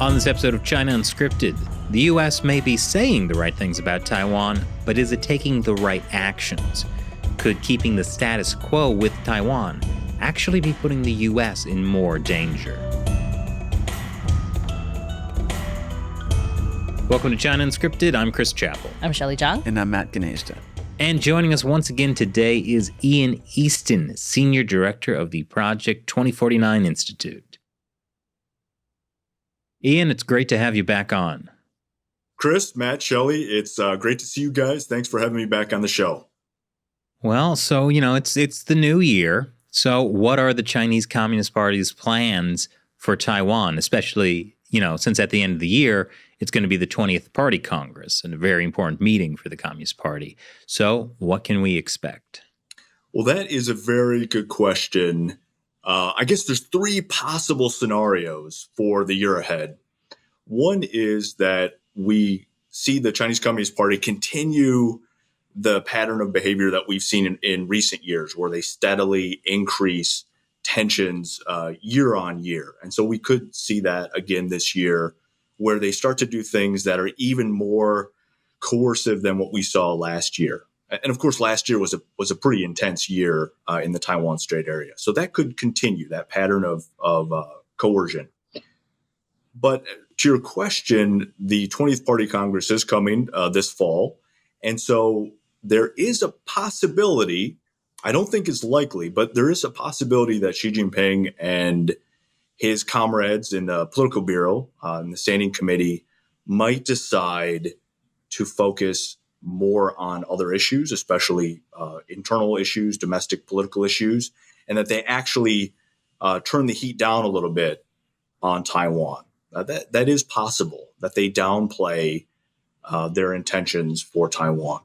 On this episode of China Unscripted, the US may be saying the right things about Taiwan, but is it taking the right actions? Could keeping the status quo with Taiwan actually be putting the US in more danger? Welcome to China Unscripted. I'm Chris Chappell. I'm Shelley Zhang. And I'm Matt Gnaista. And joining us once again today is Ian Easton, Senior Director of the Project 2049 Institute. Ian, it's great to have you back on. Chris, Matt, Shelley, it's great to see you guys. Thanks for having me back on the show. Well, so, it's the new year. So what are the Chinese Communist Party's plans for Taiwan, especially, since at the end of the year, it's going to be the 20th Party Congress and a very important meeting for the Communist Party. So what can we expect? Well, that is a very good question. I guess there's three possible scenarios for the year ahead. One is that we see the Chinese Communist Party continue the pattern of behavior that we've seen in recent years, where they steadily increase tensions year on year. And so we could see that again this year, where they start to do things that are even more coercive than what we saw last year. And of course, last year was a pretty intense year in the Taiwan Strait area. So that could continue, that pattern of coercion. But to your question, the 20th Party Congress is coming this fall. And so there is a possibility, I don't think it's likely, but there is a possibility that Xi Jinping and his comrades in the political bureau, in the standing committee, might decide to focus more on other issues, especially internal issues, domestic political issues, and that they actually turn the heat down a little bit on Taiwan. That is possible, that they downplay their intentions for Taiwan.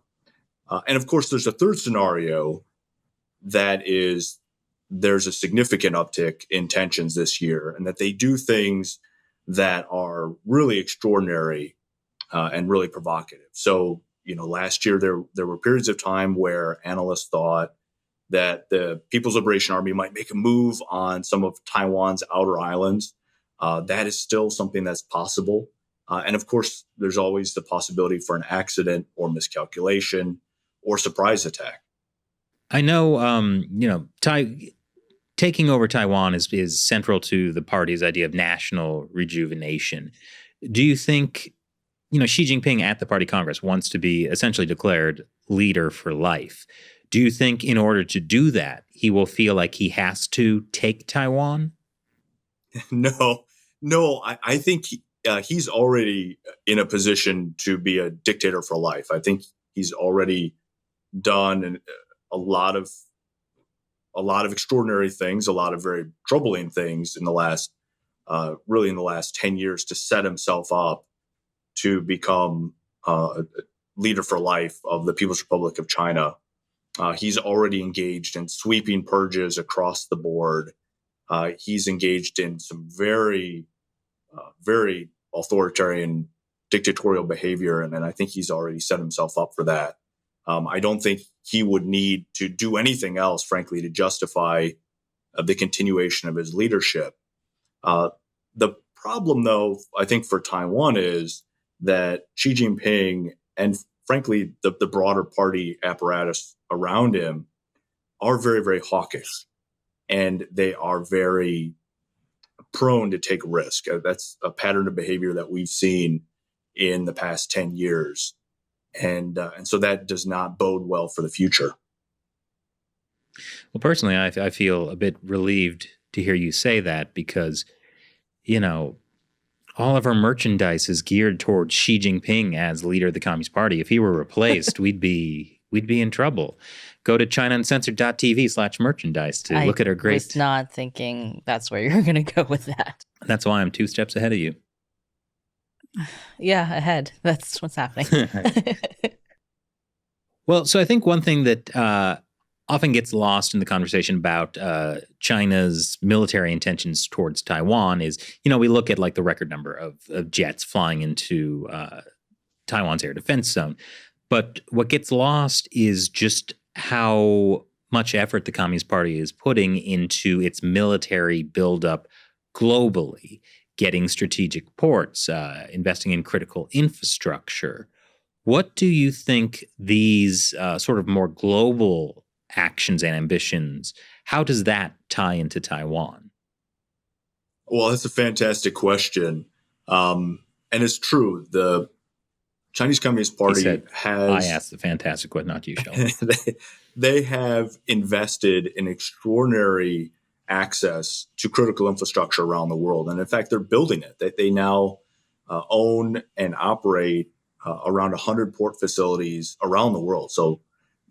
And of course, there's a third scenario that is there's a significant uptick in tensions this year, and that they do things that are really extraordinary and really provocative. So, last year there were periods of time where analysts thought that the People's Liberation Army might make a move on some of Taiwan's outer islands. That is still something that's possible. And of course, there's always the possibility for an accident or miscalculation or surprise attack. I know, taking over Taiwan is central to the party's idea of national rejuvenation. Do you think, Xi Jinping at the Party Congress wants to be essentially declared leader for life? Do you think in order to do that, he will feel like he has to take Taiwan? No, I think he's already in a position to be a dictator for life. I think he's already done a lot of extraordinary things, a lot of very troubling things in the last 10 years to set himself up to become a leader for life of the People's Republic of China. He's already engaged in sweeping purges across the board. He's engaged in some very, very authoritarian dictatorial behavior, and I think he's already set himself up for that. I don't think he would need to do anything else, frankly, to justify the continuation of his leadership. The problem, though, I think for Taiwan is that Xi Jinping and, frankly, the broader party apparatus around him are very, very hawkish, and they are very prone to take risk. That's a pattern of behavior that we've seen in the past 10 years. And so that does not bode well for the future. Well, personally, I feel a bit relieved to hear you say that because, all of our merchandise is geared towards Xi Jinping as leader of the Communist Party. If he were replaced, we'd be in trouble. Go to ChinaUncensored.tv/merchandise to look at our great. I was not thinking that's where you're going to go with that. That's why I'm 2 steps ahead of you. Yeah, ahead. That's what's happening. Well, so I think one thing that often gets lost in the conversation about China's military intentions towards Taiwan is, we look at like the record number of jets flying into Taiwan's air defense zone. But what gets lost is just how much effort the Communist Party is putting into its military buildup globally. getting strategic ports, investing in critical infrastructure. What do you think these sort of more global actions and ambitions, how does that tie into Taiwan? Well, that's a fantastic question. And it's true. The Chinese Communist He Party said, I has asked the fantastic one, not you, Sheldon. they have invested in extraordinary access to critical infrastructure around the world. And in fact, they're building it. They now own and operate around 100 port facilities around the world. So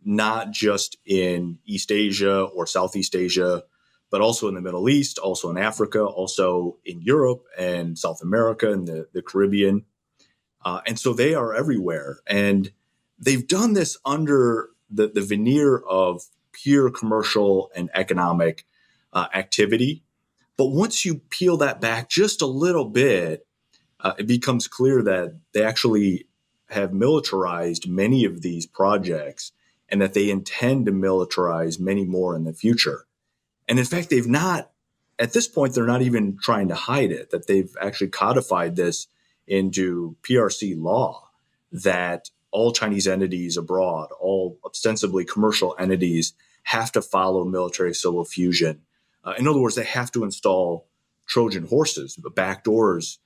not just in East Asia or Southeast Asia, but also in the Middle East, also in Africa, also in Europe and South America and the Caribbean. And so they are everywhere. And they've done this under the veneer of pure commercial and economic activity. But once you peel that back just a little bit, it becomes clear that they actually have militarized many of these projects and that they intend to militarize many more in the future. And in fact, they've not, at this point, they're not even trying to hide it, that they've actually codified this into PRC law, that all Chinese entities abroad, all ostensibly commercial entities, have to follow military civil fusion. In other words, they have to install Trojan horses, backdoors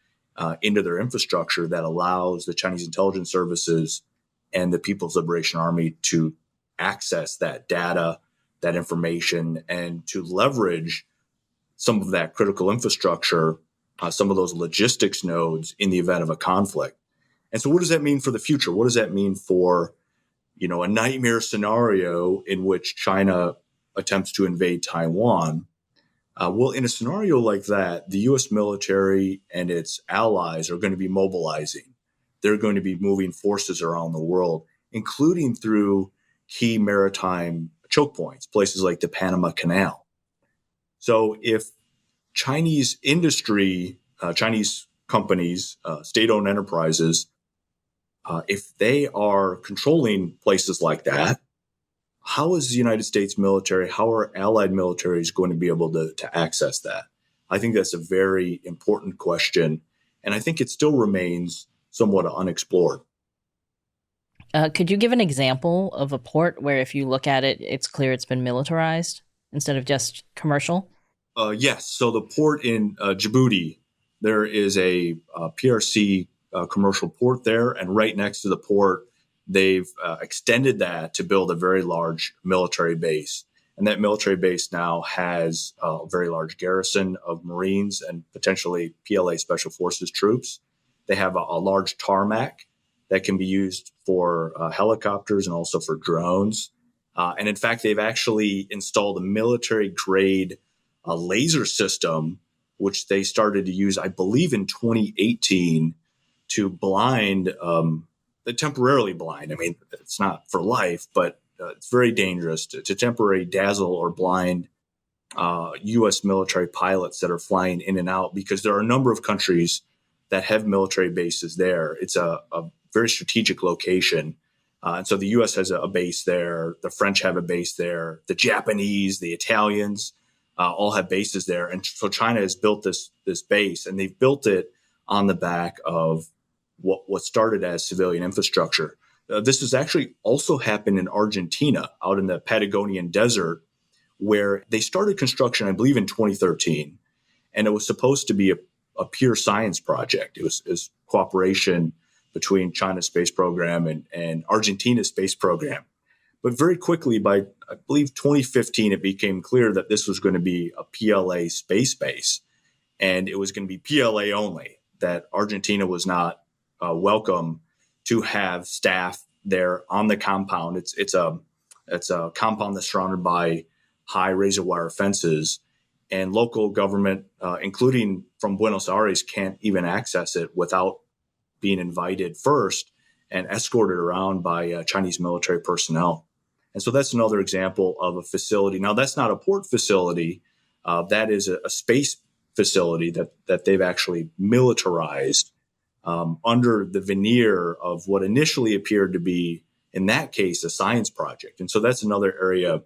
into their infrastructure that allows the Chinese intelligence services and the People's Liberation Army to access that data, that information, and to leverage some of that critical infrastructure, some of those logistics nodes in the event of a conflict. And so what does that mean for the future? What does that mean for, a nightmare scenario in which China attempts to invade Taiwan? Well, in a scenario like that, the U.S. military and its allies are going to be mobilizing. They're going to be moving forces around the world, including through key maritime choke points, places like the Panama Canal. So if Chinese industry, Chinese companies, state-owned enterprises, if they are controlling places like that, how is the United States military, how are allied militaries going to be able to access that? I think that's a very important question, and I think it still remains somewhat unexplored. Could you give an example of a port where if you look at it, it's clear it's been militarized instead of just commercial? Yes. So the port in Djibouti, there is a PRC commercial port there, and right next to the port, they've extended that to build a very large military base. And that military base now has a very large garrison of Marines and potentially PLA Special Forces troops. They have a large tarmac that can be used for helicopters and also for drones. And in fact, they've actually installed a military-grade laser system, which they started to use, I believe, in 2018 to blind temporarily blind. I mean, it's not for life, but it's very dangerous to temporarily dazzle or blind U.S. military pilots that are flying in and out, because there are a number of countries that have military bases there. It's a very strategic location. And so the U.S. has a base there. The French have a base there. The Japanese, the Italians all have bases there. And so China has built this base, and they've built it on the back of what started as civilian infrastructure. This has actually also happened in Argentina, out in the Patagonian desert, where they started construction, I believe, in 2013. And it was supposed to be a pure science project. It was cooperation between China's space program and Argentina's space program. But very quickly, by, I believe, 2015, it became clear that this was going to be a PLA space base. And it was going to be PLA only, that Argentina was not welcome to have staff there on the compound. It's a compound that's surrounded by high razor wire fences, and local government, including from Buenos Aires, can't even access it without being invited first and escorted around by Chinese military personnel. And so that's another example of a facility. Now, that's not a port facility. That is a space facility that they've actually militarized under the veneer of what initially appeared to be, in that case, a science project. And so that's another area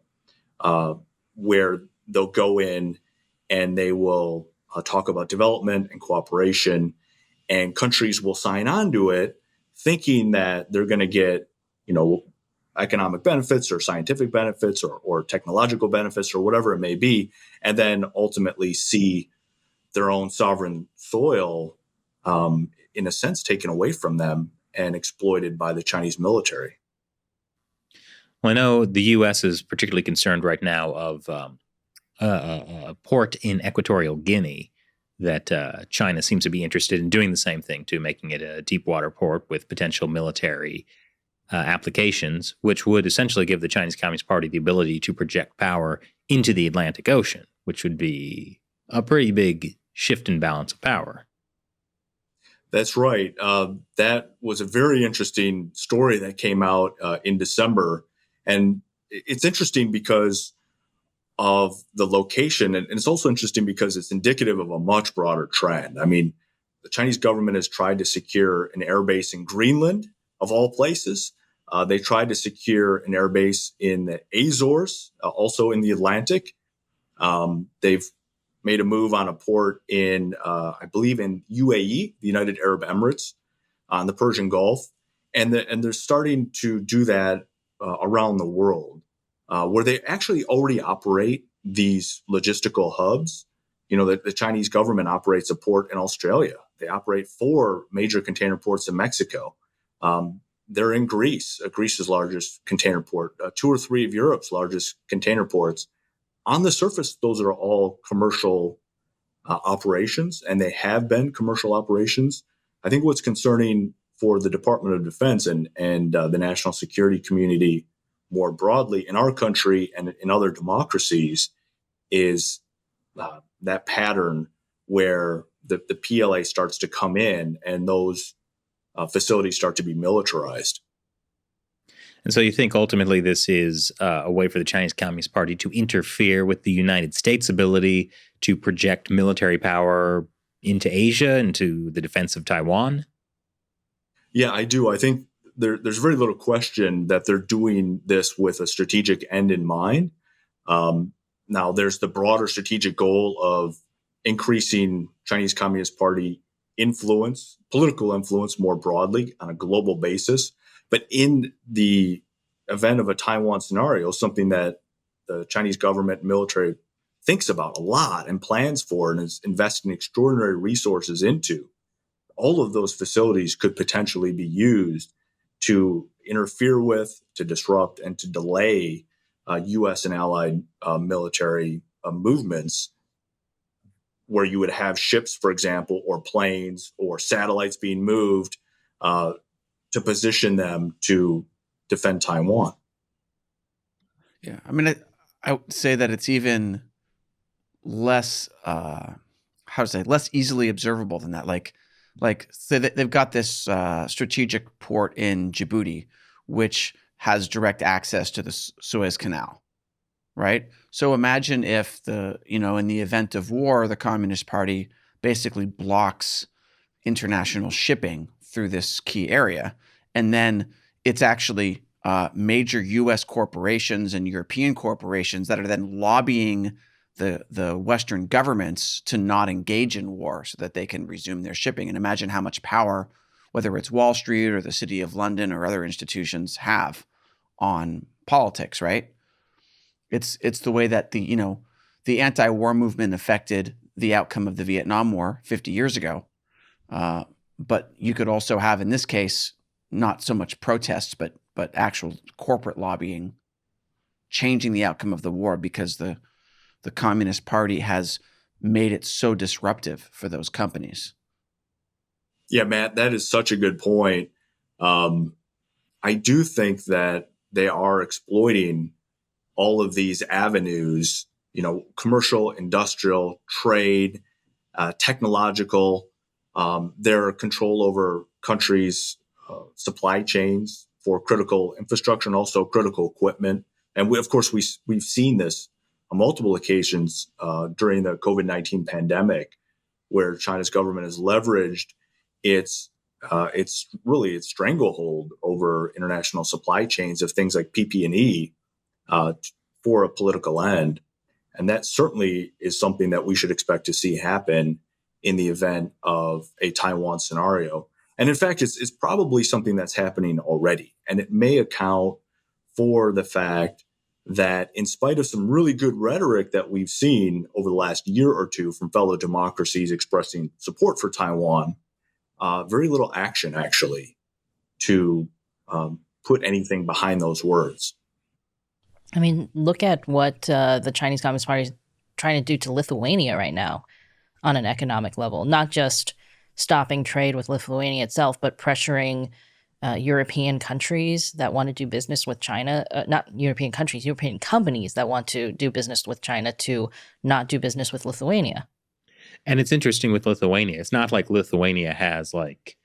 where they'll go in and they will talk about development and cooperation, and countries will sign on to it thinking that they're going to get, economic benefits or scientific benefits or technological benefits or whatever it may be, and then ultimately see their own sovereign soil, in a sense, taken away from them and exploited by the Chinese military. Well, I know the U.S. is particularly concerned right now of a port in equatorial Guinea that China seems to be interested in doing the same thing, too, making it a deep water port with potential military applications, which would essentially give the Chinese Communist Party the ability to project power into the Atlantic Ocean, which would be a pretty big shift in balance of power. That's right. That was a very interesting story that came out in December. And it's interesting because of the location. And it's also interesting because it's indicative of a much broader trend. I mean, the Chinese government has tried to secure an airbase in Greenland, of all places. They tried to secure an airbase in the Azores, also in the Atlantic. They've made a move on a port in, I believe, in UAE, the United Arab Emirates, on the Persian Gulf. And they're starting to do that around the world, where they actually already operate these logistical hubs. The Chinese government operates a port in Australia. They operate 4 major container ports in Mexico. They're in Greece, Greece's largest container port, 2 or 3 of Europe's largest container ports. On the surface, those are all commercial operations, and they have been commercial operations. I think what's concerning for the Department of Defense and the national security community more broadly in our country and in other democracies is that pattern where the PLA starts to come in and those facilities start to be militarized. And so you think ultimately this is a way for the Chinese Communist Party to interfere with the United States' ability to project military power into Asia, into the defense of Taiwan? Yeah, I do. I think there's very little question that they're doing this with a strategic end in mind. Now, there's the broader strategic goal of increasing Chinese Communist Party influence, political influence more broadly on a global basis. But in the event of a Taiwan scenario, something that the Chinese government military thinks about a lot and plans for and is investing extraordinary resources into, all of those facilities could potentially be used to interfere with, to disrupt, and to delay U.S. and allied military movements, where you would have ships, for example, or planes or satellites being moved to position them to defend Taiwan. Yeah, I mean, I would say that it's even less, less easily observable than that. Like say that they've got this strategic port in Djibouti, which has direct access to the Suez Canal, right? So imagine if in the event of war, the Communist Party basically blocks international shipping through this key area. And then it's actually major U.S. corporations and European corporations that are then lobbying the Western governments to not engage in war so that they can resume their shipping. And imagine how much power, whether it's Wall Street or the City of London or other institutions, have on politics, right? It's the way that the anti-war movement affected the outcome of the Vietnam War 50 years ago. But you could also have, in this case, not so much protests, but actual corporate lobbying changing the outcome of the war because the Communist Party has made it so disruptive for those companies. Yeah, Matt, that is such a good point. I do think that they are exploiting all of these avenues, commercial, industrial, trade, technological, their control over countries' supply chains for critical infrastructure and also critical equipment. And we've seen this on multiple occasions during the COVID-19 pandemic, where China's government has leveraged its stranglehold over international supply chains of things like PP&E for a political end. And that certainly is something that we should expect to see happen in the event of a Taiwan scenario. And in fact, it's probably something that's happening already. And it may account for the fact that in spite of some really good rhetoric that we've seen over the last year or two from fellow democracies expressing support for Taiwan, very little action actually to put anything behind those words. I mean, look at what the Chinese Communist Party is trying to do to Lithuania right now on an economic level, not just stopping trade with Lithuania itself, but pressuring European countries that want to do business with China, not European countries, European companies that want to do business with China to not do business with Lithuania. And it's interesting with Lithuania. It's not like Lithuania has like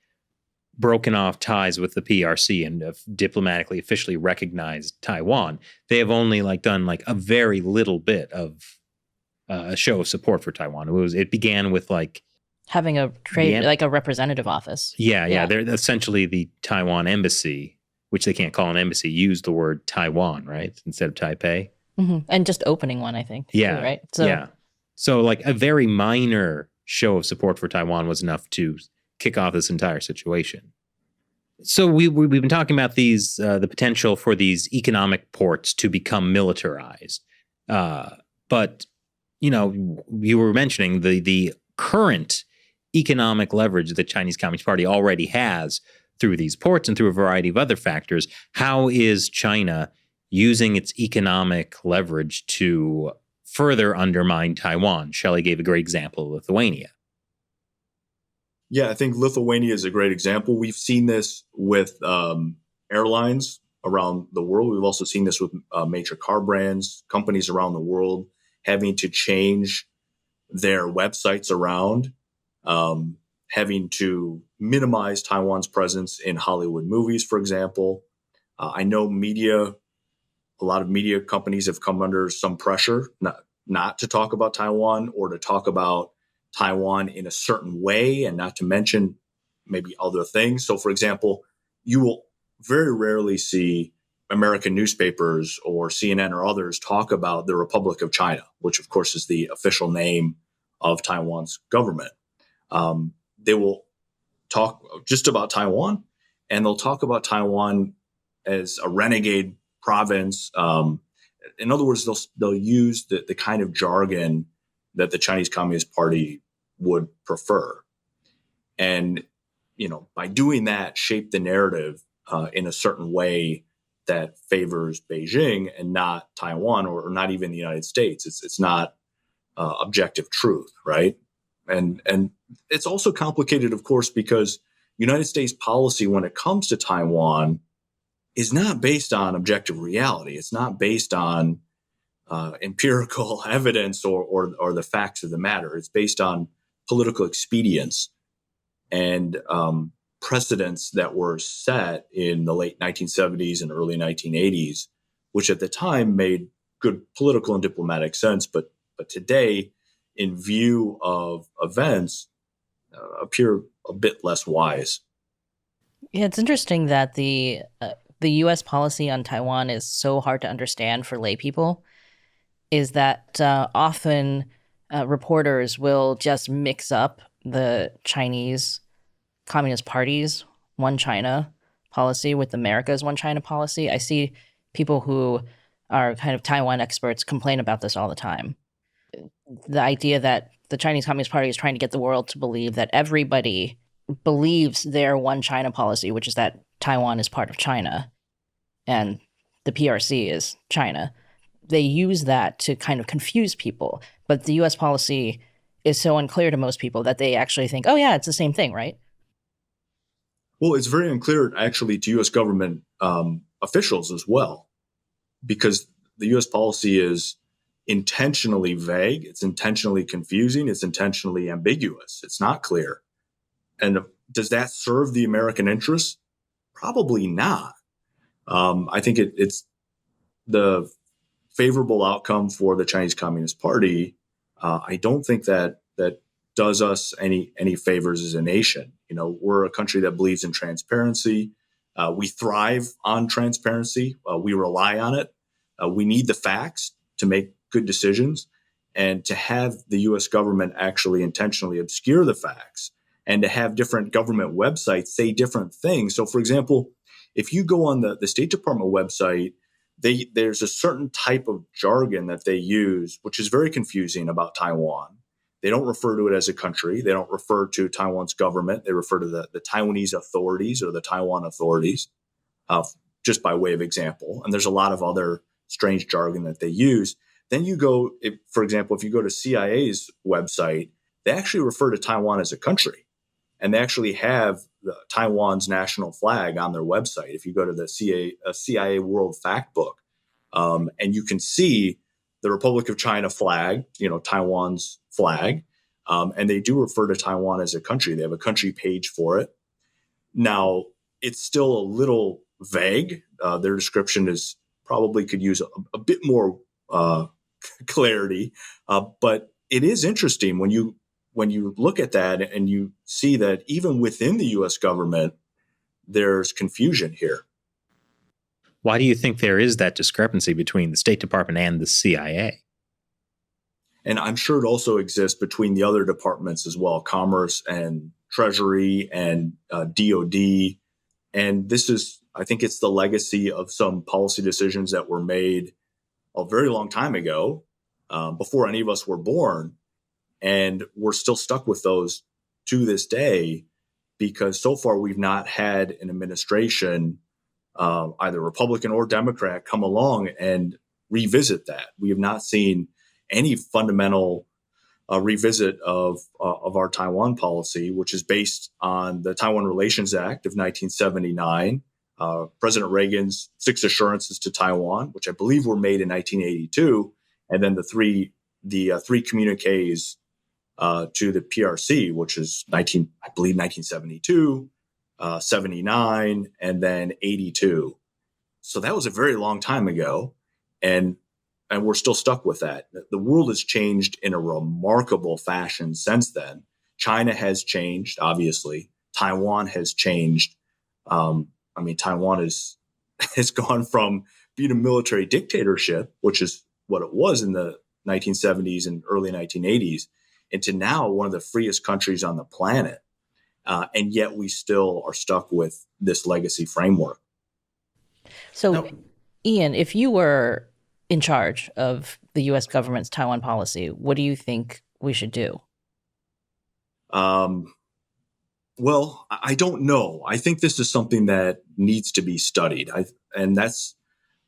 broken off ties with the PRC and diplomatically officially recognized Taiwan. They have only like done like a very little bit of a show of support for Taiwan. It began with like having a trade, like a representative office. Yeah. They're essentially the Taiwan embassy, which they can't call an embassy, use the word Taiwan, right? Instead of Taipei. Mm-hmm. And just opening one, I think. Yeah. Too, right. So like a very minor show of support for Taiwan was enough to kick off this entire situation. So we've been talking about these, the potential for these economic ports to become militarized. But, you know, you were mentioning the current economic leverage the Chinese Communist Party already has through these ports and through a variety of other factors. How is China using its economic leverage to further undermine Taiwan? Shelley gave a great example of Lithuania. Yeah, I think Lithuania is a great example. We've seen this with airlines around the world. We've also seen this with major car brands, companies around the world having to change their websites around, having to minimize Taiwan's presence in Hollywood movies, for example. I know a lot of media companies have come under some pressure not to talk about Taiwan or to talk about Taiwan in a certain way and not to mention maybe other things. So, for example, you will very rarely see American newspapers or CNN or others talk about the Republic of China, which, of course, is the official name of Taiwan's government. They will talk just about Taiwan, and they'll talk about Taiwan as a renegade province. In other words, they'll use the kind of jargon that the Chinese Communist Party would prefer. And, you know, by doing that, shape the narrative in a certain way that favors Beijing and not Taiwan or not even the United States. It's not objective truth, right? And it's also complicated, of course, because United States policy when it comes to Taiwan is not based on objective reality. It's not based on empirical evidence or the facts of the matter. It's based on political expedience and precedents that were set in the late 1970s and early 1980s, which at the time made good political and diplomatic sense, but today, in view of events, appear a bit less wise. Yeah, it's interesting that the U.S. policy on Taiwan is so hard to understand for lay people. Is that often reporters will just mix up the Chinese Communist Party's One China policy with America's One China policy. I see people who are kind of Taiwan experts complain about this all the time. The idea that the Chinese Communist Party is trying to get the world to believe that everybody believes their One China policy, which is that Taiwan is part of China and the PRC is China. They use that to kind of confuse people. But the U.S. policy is so unclear to most people that they actually think, oh, yeah, it's the same thing, right? Well, it's very unclear, actually, to U.S. government officials as well, because the U.S. policy is intentionally vague. It's intentionally confusing. It's intentionally ambiguous. It's not clear. And does that serve the American interests? Probably not. I think it's the favorable outcome for the Chinese Communist Party. I don't think that does us any favors as a nation. You know, we're a country that believes in transparency. We thrive on transparency. We rely on it. We need the facts to make good decisions. and to have the US government actually intentionally obscure the facts and to have different government websites say different things. So, for example, if you go on the State Department website, there's a certain type of jargon that they use, which is very confusing about Taiwan. They don't refer to it as a country. They don't refer to Taiwan's government. They refer to the Taiwanese authorities or the Taiwan authorities, just by way of example. And there's a lot of other strange jargon that they use. Then you go, for example, if you go to CIA's website, they actually refer to Taiwan as a country. And they actually have Taiwan's national flag on their website. If you go to the CIA World Fact Book, and you can see the Republic of China flag, Taiwan's flag, and they do refer to Taiwan as a country. They have a country page for it. Now, it's still a little vague. Their description is probably could use a bit more clarity, but it is interesting when you look at that and you see that even within the U.S. government, there's confusion here. Why do you think there is that discrepancy between the State Department and the CIA? And I'm sure it also exists between the other departments as well, Commerce and Treasury and DOD. And this is, I think it's the legacy of some policy decisions that were made a very long time ago, before any of us were born. And we're still stuck with those to this day, because so far we've not had an administration, either Republican or Democrat, come along and revisit that. We have not seen any fundamental revisit of our Taiwan policy, which is based on the Taiwan Relations Act of 1979, President Reagan's 6 assurances to Taiwan, which I believe were made in 1982, and then the three communiques to the PRC, which is 1972, 79, and then 82. So that was a very long time ago, and we're still stuck with that. The world has changed in a remarkable fashion since then. China has changed, obviously. Taiwan has changed. Taiwan has gone from being a military dictatorship, which is what it was in the 1970s and early 1980s, into now one of the freest countries on the planet. And yet we still are stuck with this legacy framework. So, Ian, if you were in charge of the U.S. government's Taiwan policy, what do you think we should do? Well, I don't know. I think this is something that needs to be studied. And that's,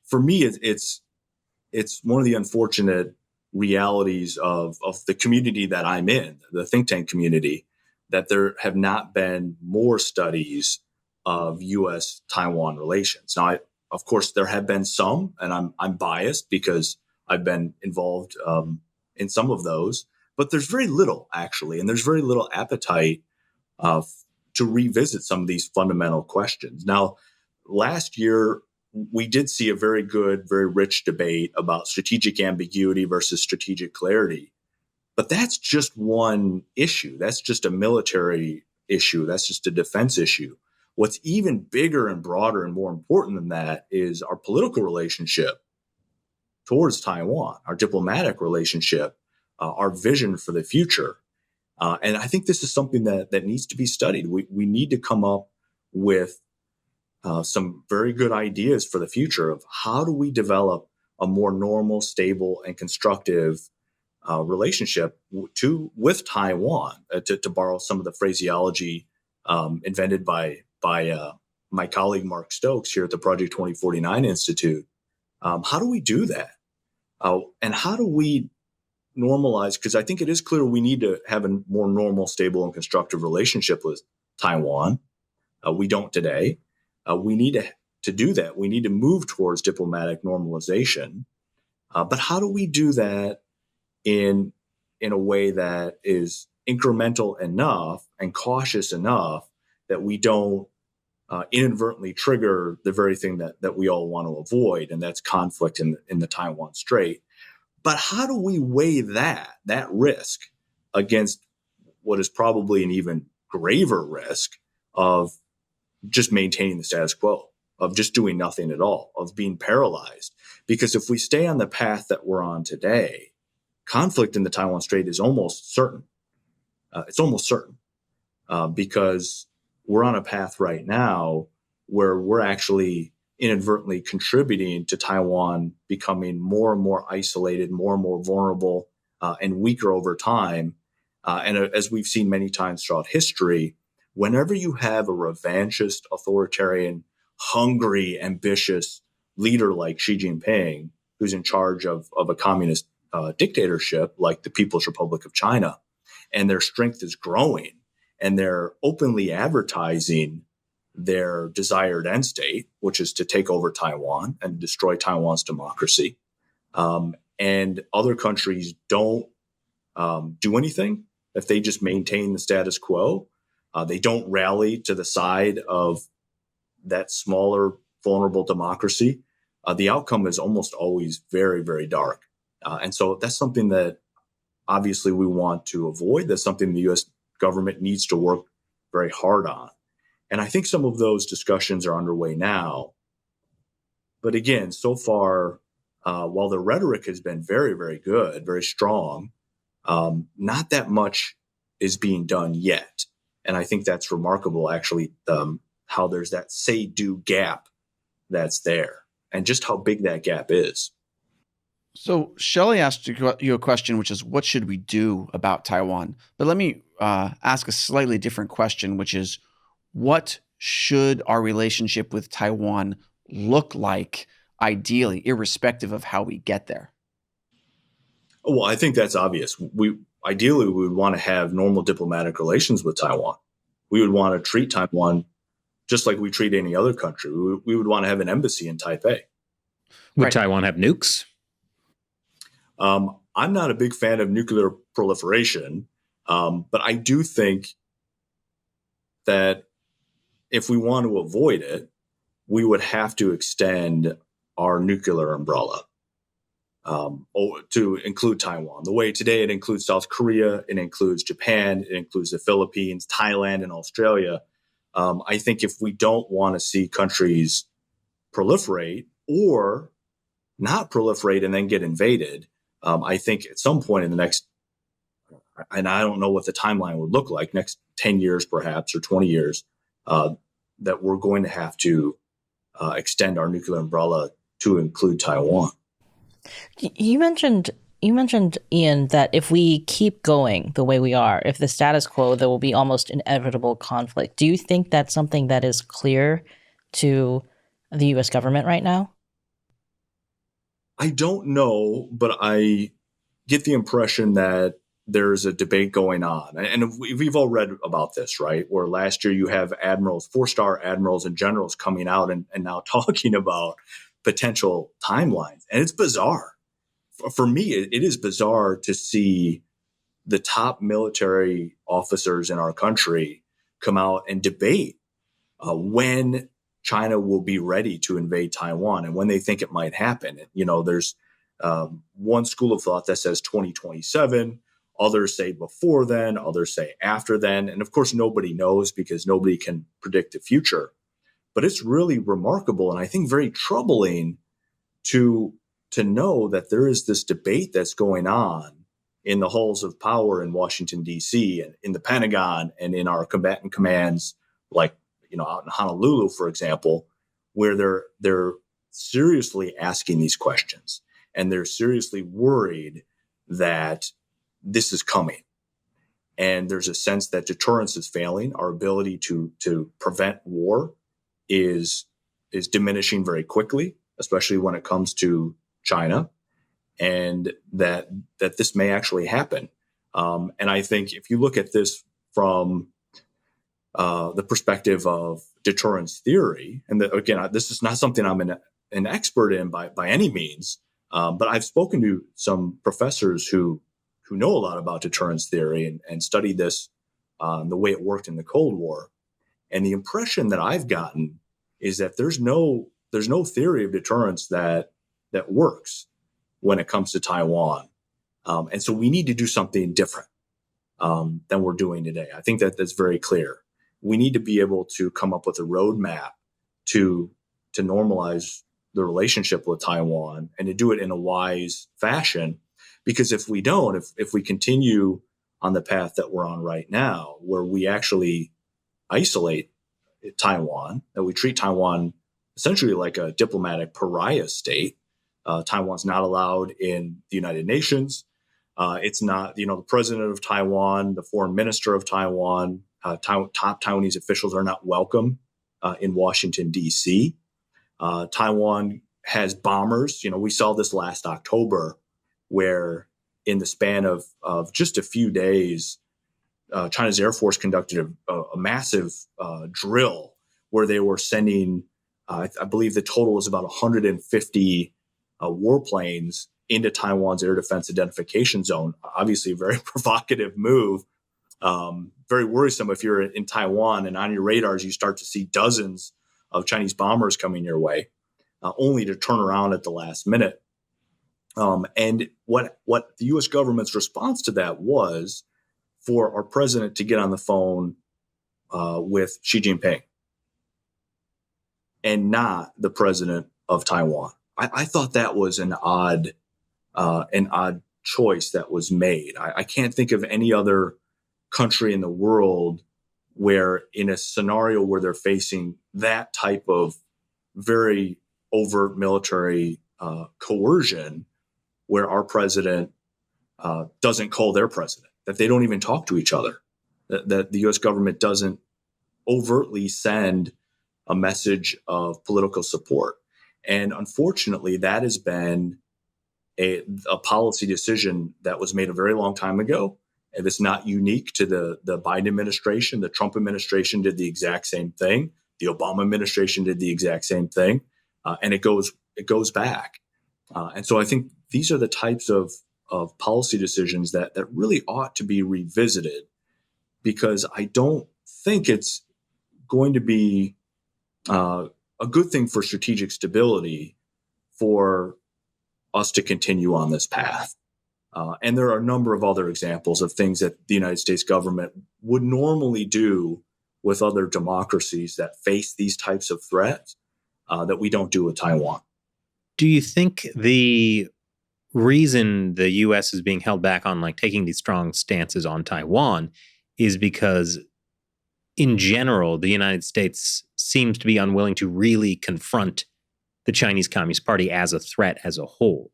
for me, it's one of the unfortunate realities of the community that I'm in, the think tank community, that there have not been more studies of U.S.-Taiwan relations. Now, of course, there have been some, and I'm biased because I've been involved in some of those, but there's very little, actually, and there's very little appetite to revisit some of these fundamental questions. Now, last year, we did see a very good, very rich debate about strategic ambiguity versus strategic clarity. But that's just one issue. That's just a military issue. That's just a defense issue. What's even bigger and broader and more important than that is our political relationship towards Taiwan, our diplomatic relationship, our vision for the future. And I think this is something that needs to be studied. We need to come up with some very good ideas for the future of how do we develop a more normal, stable, and constructive relationship with Taiwan, to borrow some of the phraseology invented by my colleague Mark Stokes here at the Project 2049 Institute. How do we do that? And how do we normalize? Because I think it is clear we need to have a more normal, stable, and constructive relationship with Taiwan. We don't today. We need to do that. We need to move towards diplomatic normalization. But how do we do that in a way that is incremental enough and cautious enough that we don't inadvertently trigger the very thing that we all want to avoid, and that's conflict in the Taiwan Strait. But how do we weigh that risk against what is probably an even graver risk of just maintaining the status quo, of just doing nothing at all, of being paralyzed? Because if we stay on the path that we're on today, conflict in the Taiwan Strait is almost certain. It's almost certain because we're on a path right now where we're actually inadvertently contributing to Taiwan becoming more and more isolated, more and more vulnerable, and weaker over time. And as we've seen many times throughout history, whenever you have a revanchist, authoritarian, hungry, ambitious leader like Xi Jinping, who's in charge of a communist dictatorship like the People's Republic of China, and their strength is growing, and they're openly advertising their desired end state, which is to take over Taiwan and destroy Taiwan's democracy. And other countries don't do anything. If they just maintain the status quo, they don't rally to the side of that smaller, vulnerable democracy, the outcome is almost always very, very dark. And so that's something that obviously we want to avoid. That's something the U.S. government needs to work very hard on. And I think some of those discussions are underway now. But again, so far, while the rhetoric has been very, very good, very strong, not that much is being done yet. And I think that's remarkable, actually, how there's that say-do gap that's there and just how big that gap is. So Shelley asked you a question, which is, what should we do about Taiwan? But let me ask a slightly different question, which is, what should our relationship with Taiwan look like, ideally, irrespective of how we get there? Well, I think that's obvious. Ideally, we would want to have normal diplomatic relations with Taiwan. We would want to treat Taiwan just like we treat any other country. We would want to have an embassy in Taipei. Would Taiwan have nukes? I'm not a big fan of nuclear proliferation, but I do think that if we want to avoid it, we would have to extend our nuclear umbrella to include Taiwan. The way today it includes South Korea, it includes Japan, it includes the Philippines, Thailand, and Australia. I think if we don't want to see countries proliferate or not proliferate and then get invaded, I think at some point in the next, and I don't know what the timeline would look like, next 10 years perhaps or 20 years, that we're going to have to extend our nuclear umbrella to include Taiwan. You mentioned, Ian, that if we keep going the way we are, if the status quo, there will be almost inevitable conflict. Do you think that's something that is clear to the U.S. government right now? I don't know, but I get the impression that there's a debate going on. And we've all read about this, right? Where last year you have admirals, 4-star admirals and generals coming out and now talking about potential timelines. And it's bizarre. For me, it is bizarre to see the top military officers in our country come out and debate when China will be ready to invade Taiwan and when they think it might happen. You know, there's one school of thought that says 2027. Others say before then, others say after then. And of course, nobody knows because nobody can predict the future. But it's really remarkable and I think very troubling to know that there is this debate that's going on in the halls of power in Washington, D.C., and in the Pentagon and in our combatant commands, like, you know, out in Honolulu, for example, where they're seriously asking these questions and they're seriously worried that this is coming. And there's a sense that deterrence is failing. Our ability to prevent war is diminishing very quickly, especially when it comes to China, and that this may actually happen. And I think if you look at this from the perspective of deterrence theory, and again, this is not something I'm an expert in by any means, but I've spoken to some professors who know a lot about deterrence theory and studied this, the way it worked in the Cold War. And the impression that I've gotten is that there's no theory of deterrence that works when it comes to Taiwan. And so we need to do something different than we're doing today. I think that's very clear. We need to be able to come up with a roadmap to normalize the relationship with Taiwan and to do it in a wise fashion. Because if we don't, if we continue on the path that we're on right now, where we actually isolate Taiwan, that we treat Taiwan essentially like a diplomatic pariah state. Taiwan's not allowed in the United Nations. It's not, the president of Taiwan, the foreign minister of Taiwan, top Taiwanese officials are not welcome in Washington, D.C. Taiwan has bombers. We saw this last October, where in the span of just a few days, China's Air Force conducted a massive drill where they were sending, I believe the total was about 150 warplanes into Taiwan's air defense identification zone. Obviously, a very provocative move, very worrisome if you're in Taiwan and on your radars, you start to see dozens of Chinese bombers coming your way, only to turn around at the last minute. And what the U.S. government's response to that was for our president to get on the phone with Xi Jinping and not the president of Taiwan. I thought that was an odd choice that was made. I can't think of any other country in the world where, in a scenario where they're facing that type of very overt military coercion, where our president doesn't call their president, that they don't even talk to each other, that the U.S. government doesn't overtly send a message of political support. And unfortunately, that has been a policy decision that was made a very long time ago. And it's not unique to the Biden administration. The Trump administration did the exact same thing. The Obama administration did the exact same thing. And it goes back. And so I think these are the types of policy decisions that really ought to be revisited, because I don't think it's going to be a good thing for strategic stability for us to continue on this path. And there are a number of other examples of things that the United States government would normally do with other democracies that face these types of threats that we don't do with Taiwan. Do you think the reason the U.S. is being held back on taking these strong stances on Taiwan is because, in general, the United States seems to be unwilling to really confront the Chinese Communist Party as a threat as a whole?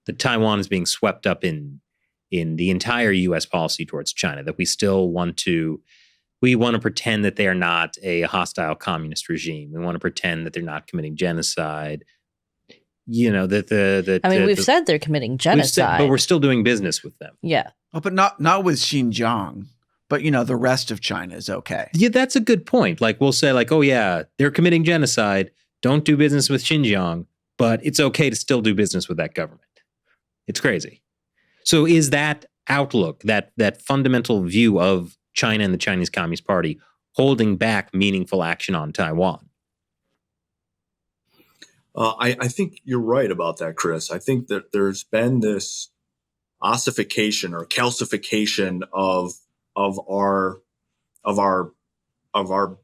That Taiwan is being swept up in the entire U.S. policy towards China, that we still want to pretend that they are not a hostile communist regime. We want to pretend that they're not committing genocide. We've said they're committing genocide, but we're still doing business with them. Yeah. Oh, but not with Xinjiang. But, the rest of China is okay. Yeah, that's a good point. We'll say oh yeah, they're committing genocide. Don't do business with Xinjiang, but it's okay to still do business with that government. It's crazy. So is that outlook, that fundamental view of China and the Chinese Communist Party holding back meaningful action on Taiwan? I think you're right about that, Chris. I think that there's been this ossification or calcification of our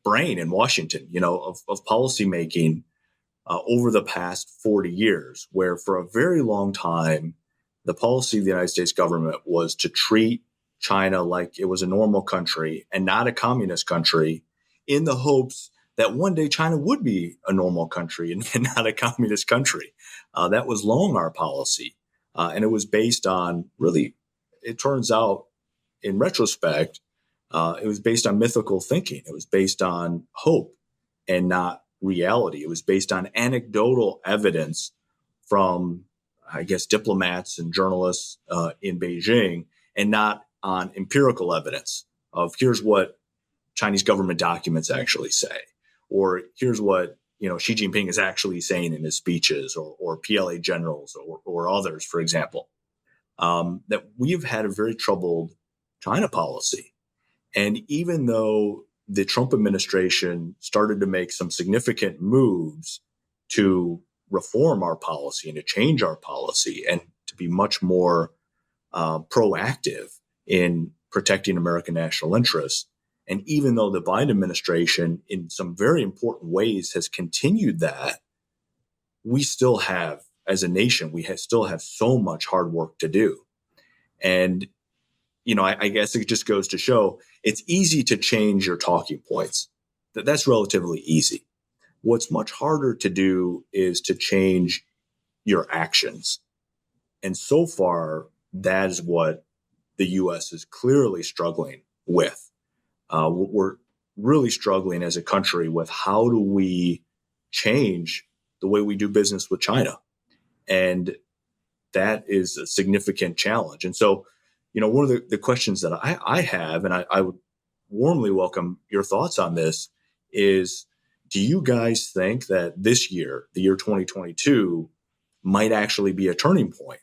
brain in Washington, of policymaking over the past 40 years, where for a very long time, the policy of the United States government was to treat China like it was a normal country and not a communist country, in the hopes that one day China would be a normal country and not a communist country. That was long our policy. And it was based on, really, it turns out, in retrospect, it was based on mythical thinking. It was based on hope and not reality. It was based on anecdotal evidence from, I guess, diplomats and journalists in Beijing, and not on empirical evidence of here's what Chinese government documents actually say, or here's what Xi Jinping is actually saying in his speeches, or PLA generals or others, for example. That we've had a very troubled China policy. And even though the Trump administration started to make some significant moves to reform our policy and to change our policy and to be much more proactive in protecting American national interests, and even though the Biden administration in some very important ways has continued that, we still have as a nation, we still have so much hard work to do. And, I guess it just goes to show it's easy to change your talking points. That's relatively easy. What's much harder to do is to change your actions. And so far, that is what the U.S. is clearly struggling with. We're really struggling as a country with how do we change the way we do business with China. And that is a significant challenge. And so, one of the questions that I have, and I would warmly welcome your thoughts on this, is do you guys think that this year, the year 2022, might actually be a turning point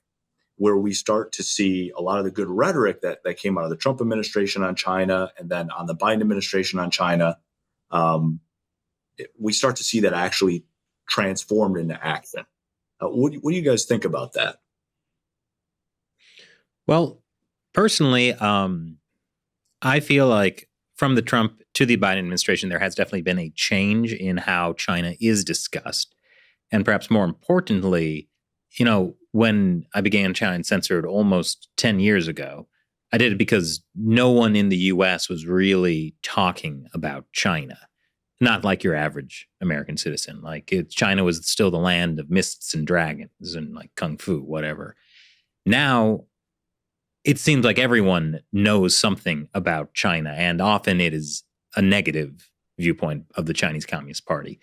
where we start to see a lot of the good rhetoric that came out of the Trump administration on China and then on the Biden administration on China, we start to see that actually transformed into action? What do you guys think about that? Well, personally, I feel like from the Trump to the Biden administration, there has definitely been a change in how China is discussed. And perhaps more importantly, when I began China Uncensored almost 10 years ago, I did it because no one in the US was really talking about China. Not like your average American citizen. China was still the land of mists and dragons and like kung fu, whatever. Now, it seems like everyone knows something about China, and often it is a negative viewpoint of the Chinese Communist Party.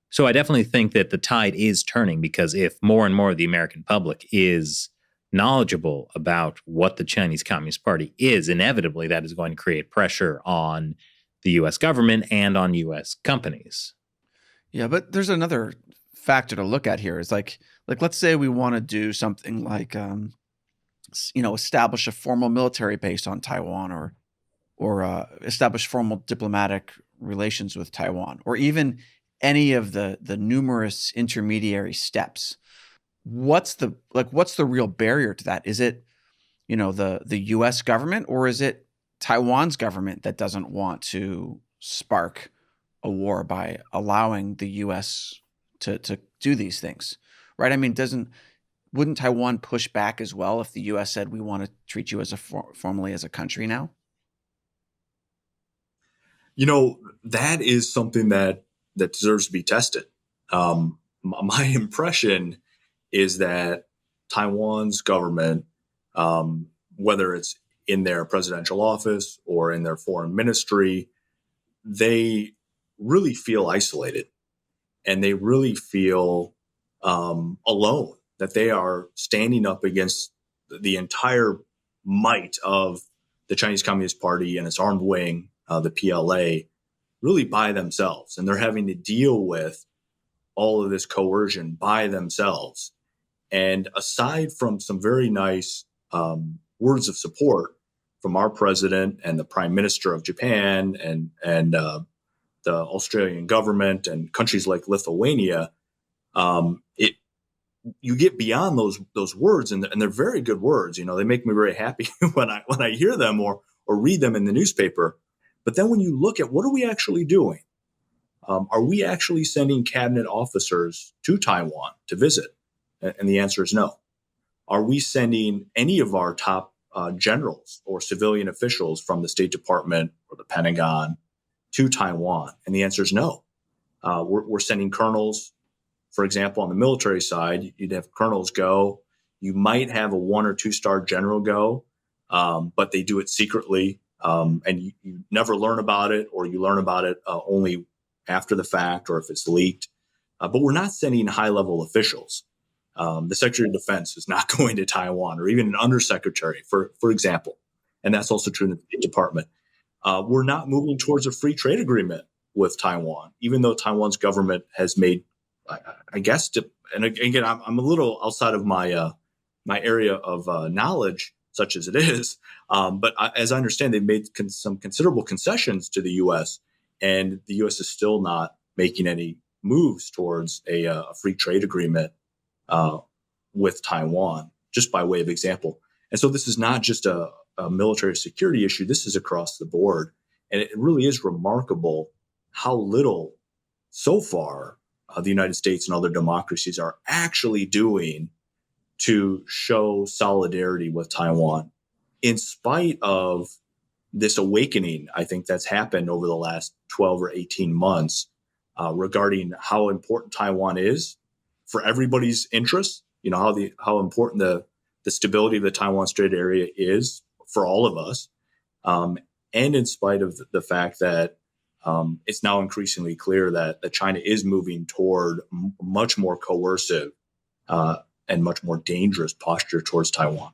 So I definitely think that the tide is turning, because if more and more of the American public is knowledgeable about what the Chinese Communist Party is, inevitably that is going to create pressure on the U.S. government and on U.S. companies. Yeah, but there's another factor to look at here. Is like let's say we want to do something like establish a formal military base on Taiwan, or establish formal diplomatic relations with Taiwan, or even any of the numerous intermediary steps. What's the real barrier to that? Is it the U.S. government, or is it Taiwan's government that doesn't want to spark a war by allowing the U.S. to do these things, right? I mean, wouldn't Taiwan push back as well if the U.S. said we want to treat you as formally as a country now? That is something that deserves to be tested. My impression is that Taiwan's government, whether it's in their presidential office or in their foreign ministry, they really feel isolated, and they really feel alone, that they are standing up against the entire might of the Chinese Communist Party and its armed wing, the PLA, really by themselves. And they're having to deal with all of this coercion by themselves. And aside from some very nice words of support from our president and the prime minister of Japan and the Australian government and countries like Lithuania, you get beyond those words, and they're very good words. They make me very happy when I hear them or read them in the newspaper. But then when you look at what are we actually doing, are we actually sending cabinet officers to Taiwan to visit? And the answer is no. Are we sending any of our top generals or civilian officials from the State Department or the Pentagon to Taiwan? And the answer is no. We're sending colonels. For example, on the military side, you'd have colonels go. You might have a 1 or 2 star general go, but they do it secretly, and you never learn about it, or you learn about it only after the fact, or if it's leaked. But we're not sending high-level officials. The Secretary of Defense is not going to Taiwan, or even an undersecretary, for example. And that's also true in the State Department. We're not moving towards a free trade agreement with Taiwan, even though Taiwan's government has made, I guess, and again, I'm a little outside of my area of knowledge, such as it is. But as I understand, they've made some considerable concessions to the U.S., and the U.S. is still not making any moves towards a free trade agreement with Taiwan, just by way of example. And so this is not just a military security issue. This is across the board. And it really is remarkable how little so far the United States and other democracies are actually doing to show solidarity with Taiwan, in spite of this awakening, I think that's happened over the last 12 or 18 months regarding how important Taiwan is for everybody's interests. You know, how important the stability of the Taiwan Strait area is for all of us. And in spite of the fact that it's now increasingly clear that China is moving toward much more coercive and much more dangerous posture towards Taiwan.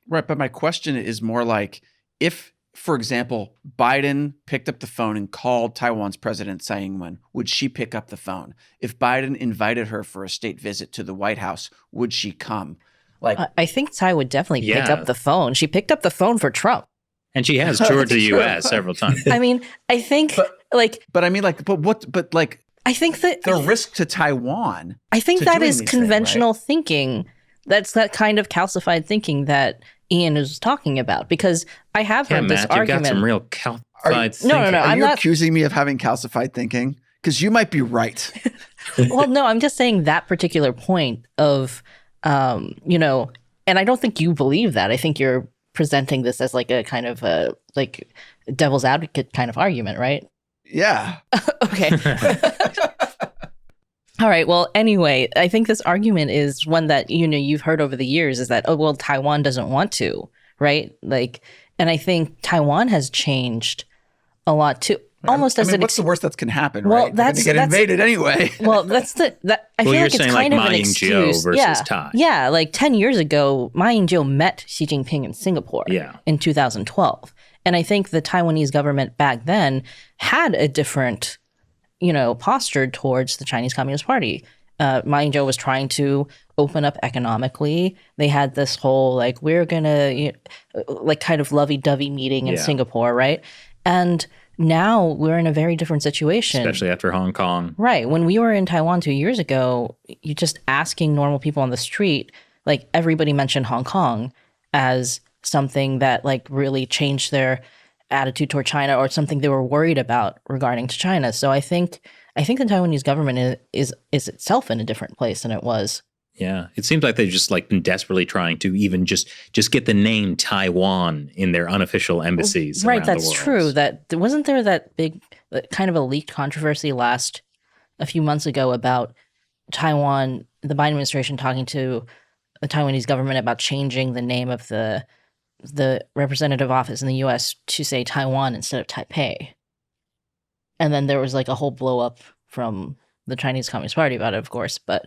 Right. But my question is more like, if, for example, Biden picked up the phone and called Taiwan's president, Tsai Ing-wen, would she pick up the phone? If Biden invited her for a state visit to the White House, would she come? Like, I think Tsai would definitely pick up the phone. She picked up the phone for Trump. And she has toured the U.S. several times. I mean, I think I think that the risk to Taiwan. I think that is conventional thinking. That's that kind of calcified thinking that Ian is talking about, because I have heard this argument. You've got some real calcified thinking. No. Are you accusing me of having calcified thinking? Because you might be right. Well, no, I'm just saying that particular point of, and I don't think you believe that. I think you're presenting this as like a kind of a like devil's advocate kind of argument, right? Yeah. Okay. All right. Well, anyway, I think this argument is one that, you've heard over the years, is that, oh, well, Taiwan doesn't want to, right? Like, and I think Taiwan has changed a lot too. Almost as what's the worst that can happen, well, right? They're going to get invaded anyway. Well, I feel like it's kind of an excuse. Versus Tai. Yeah, like 10 years ago, Ma Ying-jeou met Xi Jinping in Singapore in 2012. And I think the Taiwanese government back then had a different, posture towards the Chinese Communist Party. Ma Ying-jeou was trying to open up economically. They had this whole, like, we're going to, kind of lovey-dovey meeting in Singapore, right? And now we're in a very different situation. Especially after Hong Kong. Right. When we were in Taiwan 2 years ago, you just asking normal people on the street, like, everybody mentioned Hong Kong as something that, like, really changed their attitude toward China, or something they were worried about regarding to China. So I think the Taiwanese government is itself in a different place than it was. Yeah, it seems like they've just been desperately trying to even just get the name Taiwan in their unofficial embassies. Right, around the that's world. true. That wasn't there that big kind of a leaked controversy a few months ago about Taiwan, the Biden administration talking to the Taiwanese government about changing the name of the representative office in the U.S. to say Taiwan instead of Taipei. And then there was like a whole blow up from the Chinese Communist Party about it, of course, but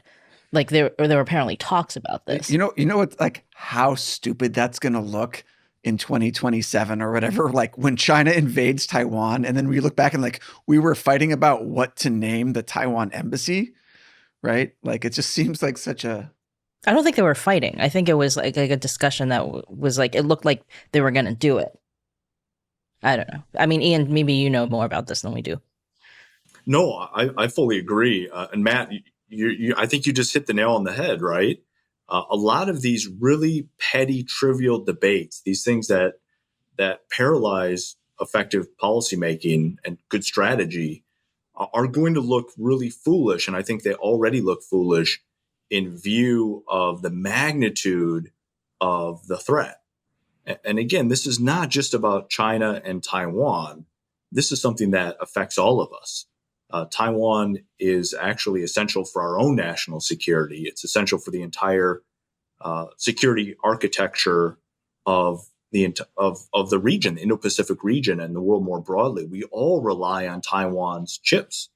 like there were apparently talks about this. You know what, like, how stupid that's going to look in 2027 or whatever, like when China invades Taiwan and then we look back and like we were fighting about what to name the Taiwan embassy, right? Like, it just seems like such a... I don't think they were fighting. I think it was like a discussion that was like, it looked like they were going to do it. I don't know. I mean, Ian, maybe you know more about this than we do. No, I fully agree. And Matt, I think you just hit the nail on the head, right? A lot of these really petty, trivial debates, these things that paralyze effective policymaking and good strategy, are going to look really foolish. And I think they already look foolish in view of the magnitude of the threat. And again, this is not just about China and Taiwan. This is something that affects all of us. Taiwan is actually essential for our own national security. It's essential for the entire security architecture of the region, the Indo-Pacific region, and the world more broadly. We all rely on Taiwan's chips,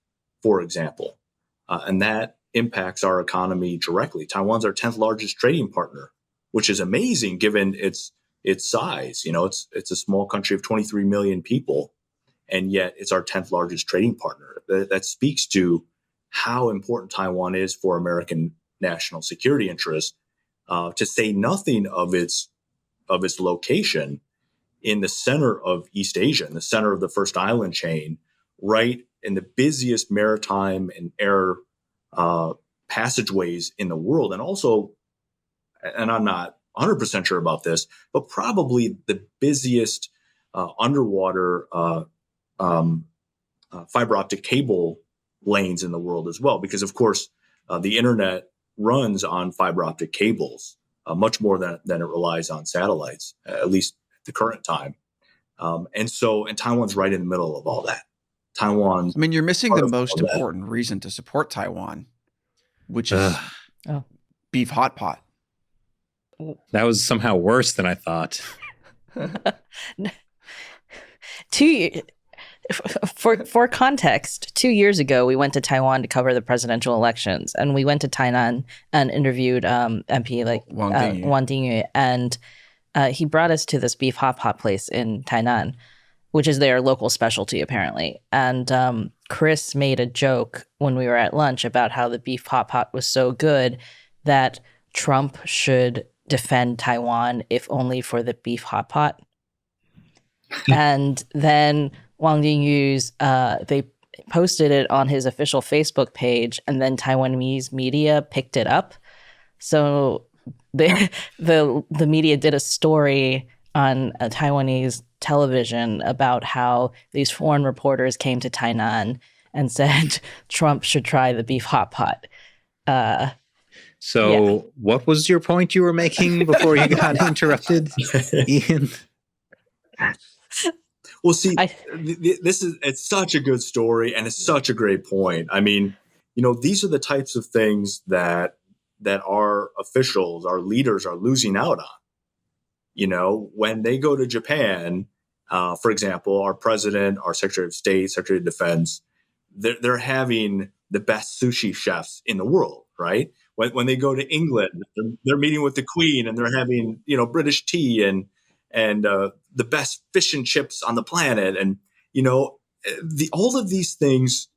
for example, and that impacts our economy directly. Taiwan's our 10th largest trading partner, which is amazing given its size. It's a small country of 23 million people, and yet it's our 10th largest trading partner. That speaks to how important Taiwan is for American national security interests, to say nothing of its location in the center of East Asia, in the center of the first island chain, right in the busiest maritime and air passageways in the world. And also, and I'm not 100% sure about this, but probably the busiest underwater fiber optic cable lanes in the world as well, because of course the internet runs on fiber optic cables much more than it relies on satellites, at least at the current time. And Taiwan's right in the middle of all that. Taiwan. I mean, you're missing the most important reason to support Taiwan, which is beef hot pot. That was somehow worse than I thought. For context, 2 years ago, we went to Taiwan to cover the presidential elections, and we went to Tainan and interviewed MP Wang Dingyu, and he brought us to this beef hot pot place in Tainan, which is their local specialty apparently. And Chris made a joke when we were at lunch about how the beef hot pot was so good that Trump should defend Taiwan if only for the beef hot pot. And then Wang Dingyu's, they posted it on his official Facebook page, and then Taiwanese media picked it up. So the media did a story on a Taiwanese television about how these foreign reporters came to Tainan and said Trump should try the beef hot pot. What was your point you were making before you got interrupted, Ian? Well, see, it's such a good story, and it's such a great point. I mean, these are the types of things that our officials, our leaders are losing out on. When they go to Japan, for example, our president, our Secretary of State, Secretary of Defense, they're having the best sushi chefs in the world, right? When they go to England, they're meeting with the Queen, and they're having, British tea and the best fish and chips on the planet. And, all of these things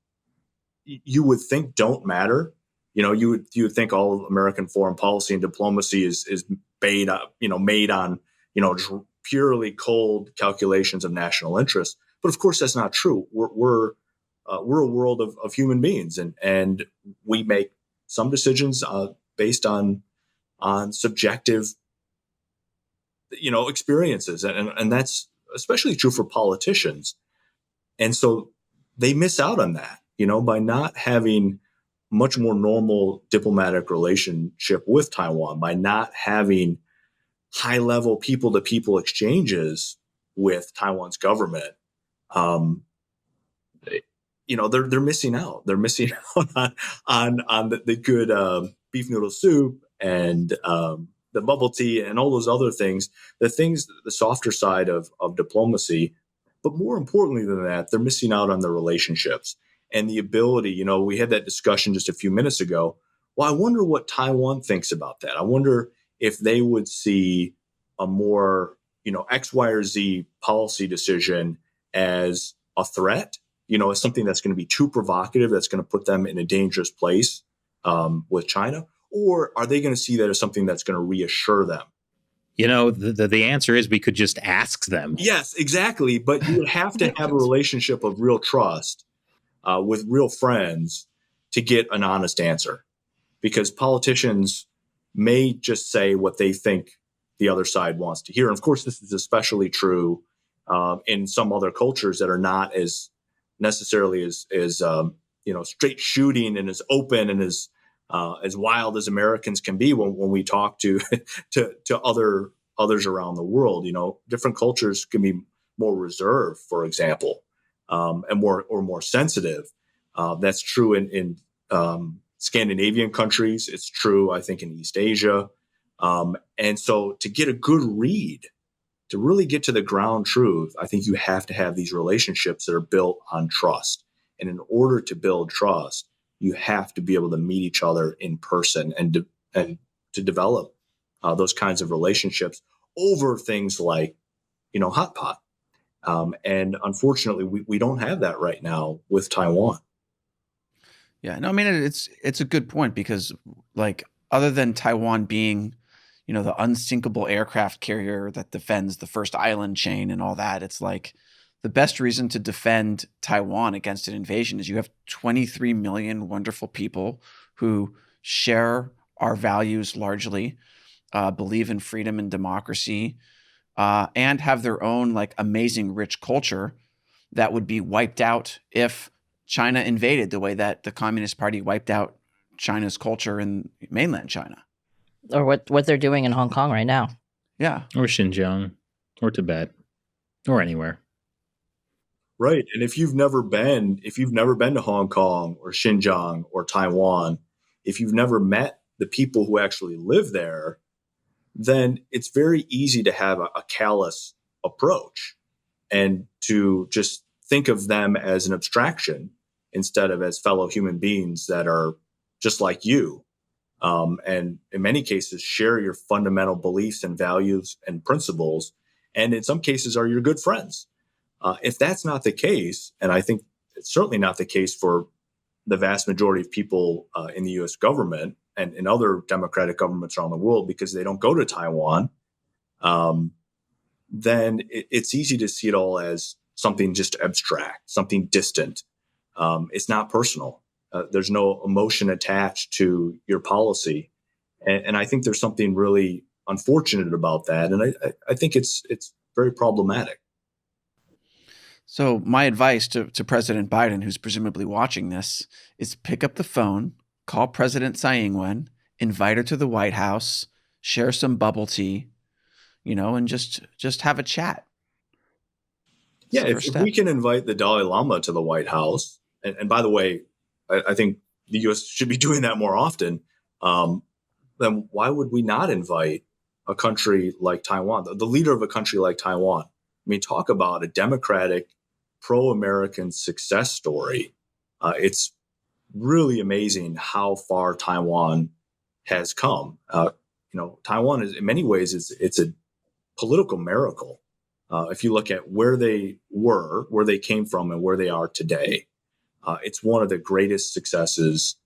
you would think don't matter. You would think all of American foreign policy and diplomacy is made on, purely cold calculations of national interest. But of course, that's not true. We're a world of human beings, and we make some decisions based on subjective experiences. And that's especially true for politicians. And so they miss out on that, by not having much more normal diplomatic relationship with Taiwan, by not having high level people to people exchanges with Taiwan's government. They're missing out. They're missing out on the good beef noodle soup and the bubble tea and all those other things, the softer side of diplomacy. But more importantly than that, they're missing out on the relationships and the ability. We had that discussion just a few minutes ago. Well, I wonder what Taiwan thinks about that. I wonder if they would see a more, X, Y, or Z policy decision as a threat, as something that's going to be too provocative, that's going to put them in a dangerous place with China. Or are they going to see that as something that's going to reassure them? The answer is we could just ask them. Yes, exactly. But you would have to have a relationship of real trust with real friends to get an honest answer, because politicians may just say what they think the other side wants to hear. And of course, this is especially true in some other cultures that are not as necessarily as straight shooting and as open and as wild as Americans can be when we talk to others around the world. Different cultures can be more reserved, for example, and more sensitive. That's true in Scandinavian countries. It's true, I think, in East Asia. And so to get a good read, to really get to the ground truth, I think you have to have these relationships that are built on trust. And in order to build trust, you have to be able to meet each other in person and to develop those kinds of relationships over things like, hot pot. And unfortunately, we don't have that right now with Taiwan. Yeah, no, I mean, it's a good point, because other than Taiwan being, the unsinkable aircraft carrier that defends the first island chain and all that, it's the best reason to defend Taiwan against an invasion is you have 23 million wonderful people who share our values largely, believe in freedom and democracy, and have their own amazing rich culture that would be wiped out if China invaded, the way that the Communist Party wiped out China's culture in mainland China. Or what they're doing in Hong Kong right now. Yeah. Or Xinjiang, or Tibet, or anywhere. Right. And if you've never been to Hong Kong or Xinjiang or Taiwan, if you've never met the people who actually live there, then it's very easy to have a callous approach and to just think of them as an abstraction instead of as fellow human beings that are just like you. And in many cases, share your fundamental beliefs and values and principles, and in some cases are your good friends. If that's not the case, and I think it's certainly not the case for the vast majority of people in the U.S. government and in other democratic governments around the world, because they don't go to Taiwan, then it's easy to see it all as something just abstract, something distant. It's not personal. There's no emotion attached to your policy. And I think there's something really unfortunate about that. And I think it's very problematic. So my advice to President Biden, who's presumably watching this, is pick up the phone, call President Tsai Ing-wen, invite her to the White House, share some bubble tea, and just have a chat. Yeah, if we can invite the Dalai Lama to the White House, and by the way, I think the U.S. should be doing that more often, then why would we not invite a country like Taiwan, the leader of a country like Taiwan? I mean, talk about a democratic, pro-American success story. It's really amazing how far Taiwan has come. Taiwan is, in many ways, it's a political miracle. If you look at where they were, where they came from, and where they are today, it's one of the greatest successes,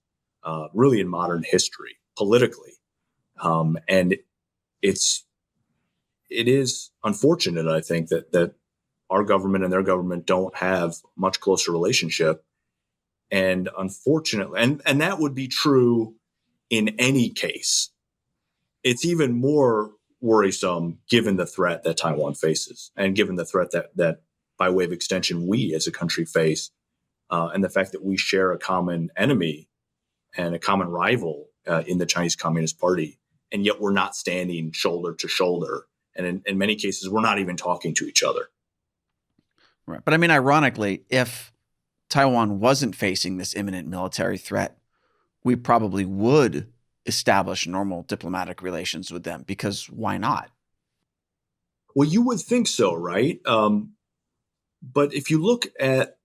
really, in modern history, politically. And it is unfortunate, I think, that our government and their government don't have much closer relationship. And unfortunately, and that would be true in any case. It's even more worrisome given the threat that Taiwan faces, and given the threat that by way of extension, we as a country face, and the fact that we share a common enemy and a common rival in the Chinese Communist Party. And yet we're not standing shoulder to shoulder. And in many cases, we're not even talking to each other. Right. But I mean, ironically, if Taiwan wasn't facing this imminent military threat, we probably would establish normal diplomatic relations with them, because why not? Well, you would think so, right? But if you look at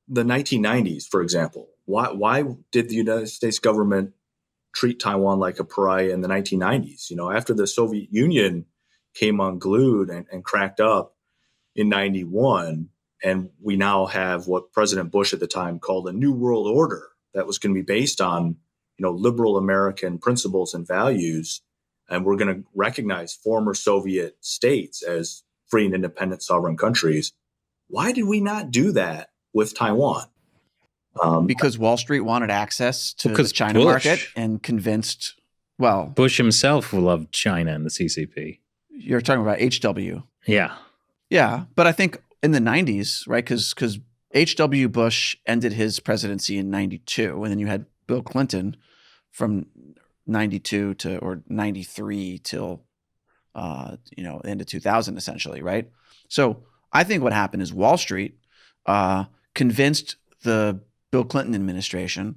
the 1990s, for example, why did the United States government treat Taiwan like a pariah in the 1990s? After the Soviet Union came unglued and cracked up in 91, and we now have what President Bush at the time called a new world order that was going to be based on, liberal American principles and values. And we're going to recognize former Soviet states as free and independent sovereign countries. Why did we not do that with Taiwan? Because Wall Street wanted access to the China market and convinced, Bush himself loved China and the CCP. You're talking about HW. Yeah. Yeah. But I think in the 90s, right, because H.W. Bush ended his presidency in 92, and then you had Bill Clinton from 92 or 93 till, the end of 2000, essentially, right? So I think what happened is Wall Street convinced the Bill Clinton administration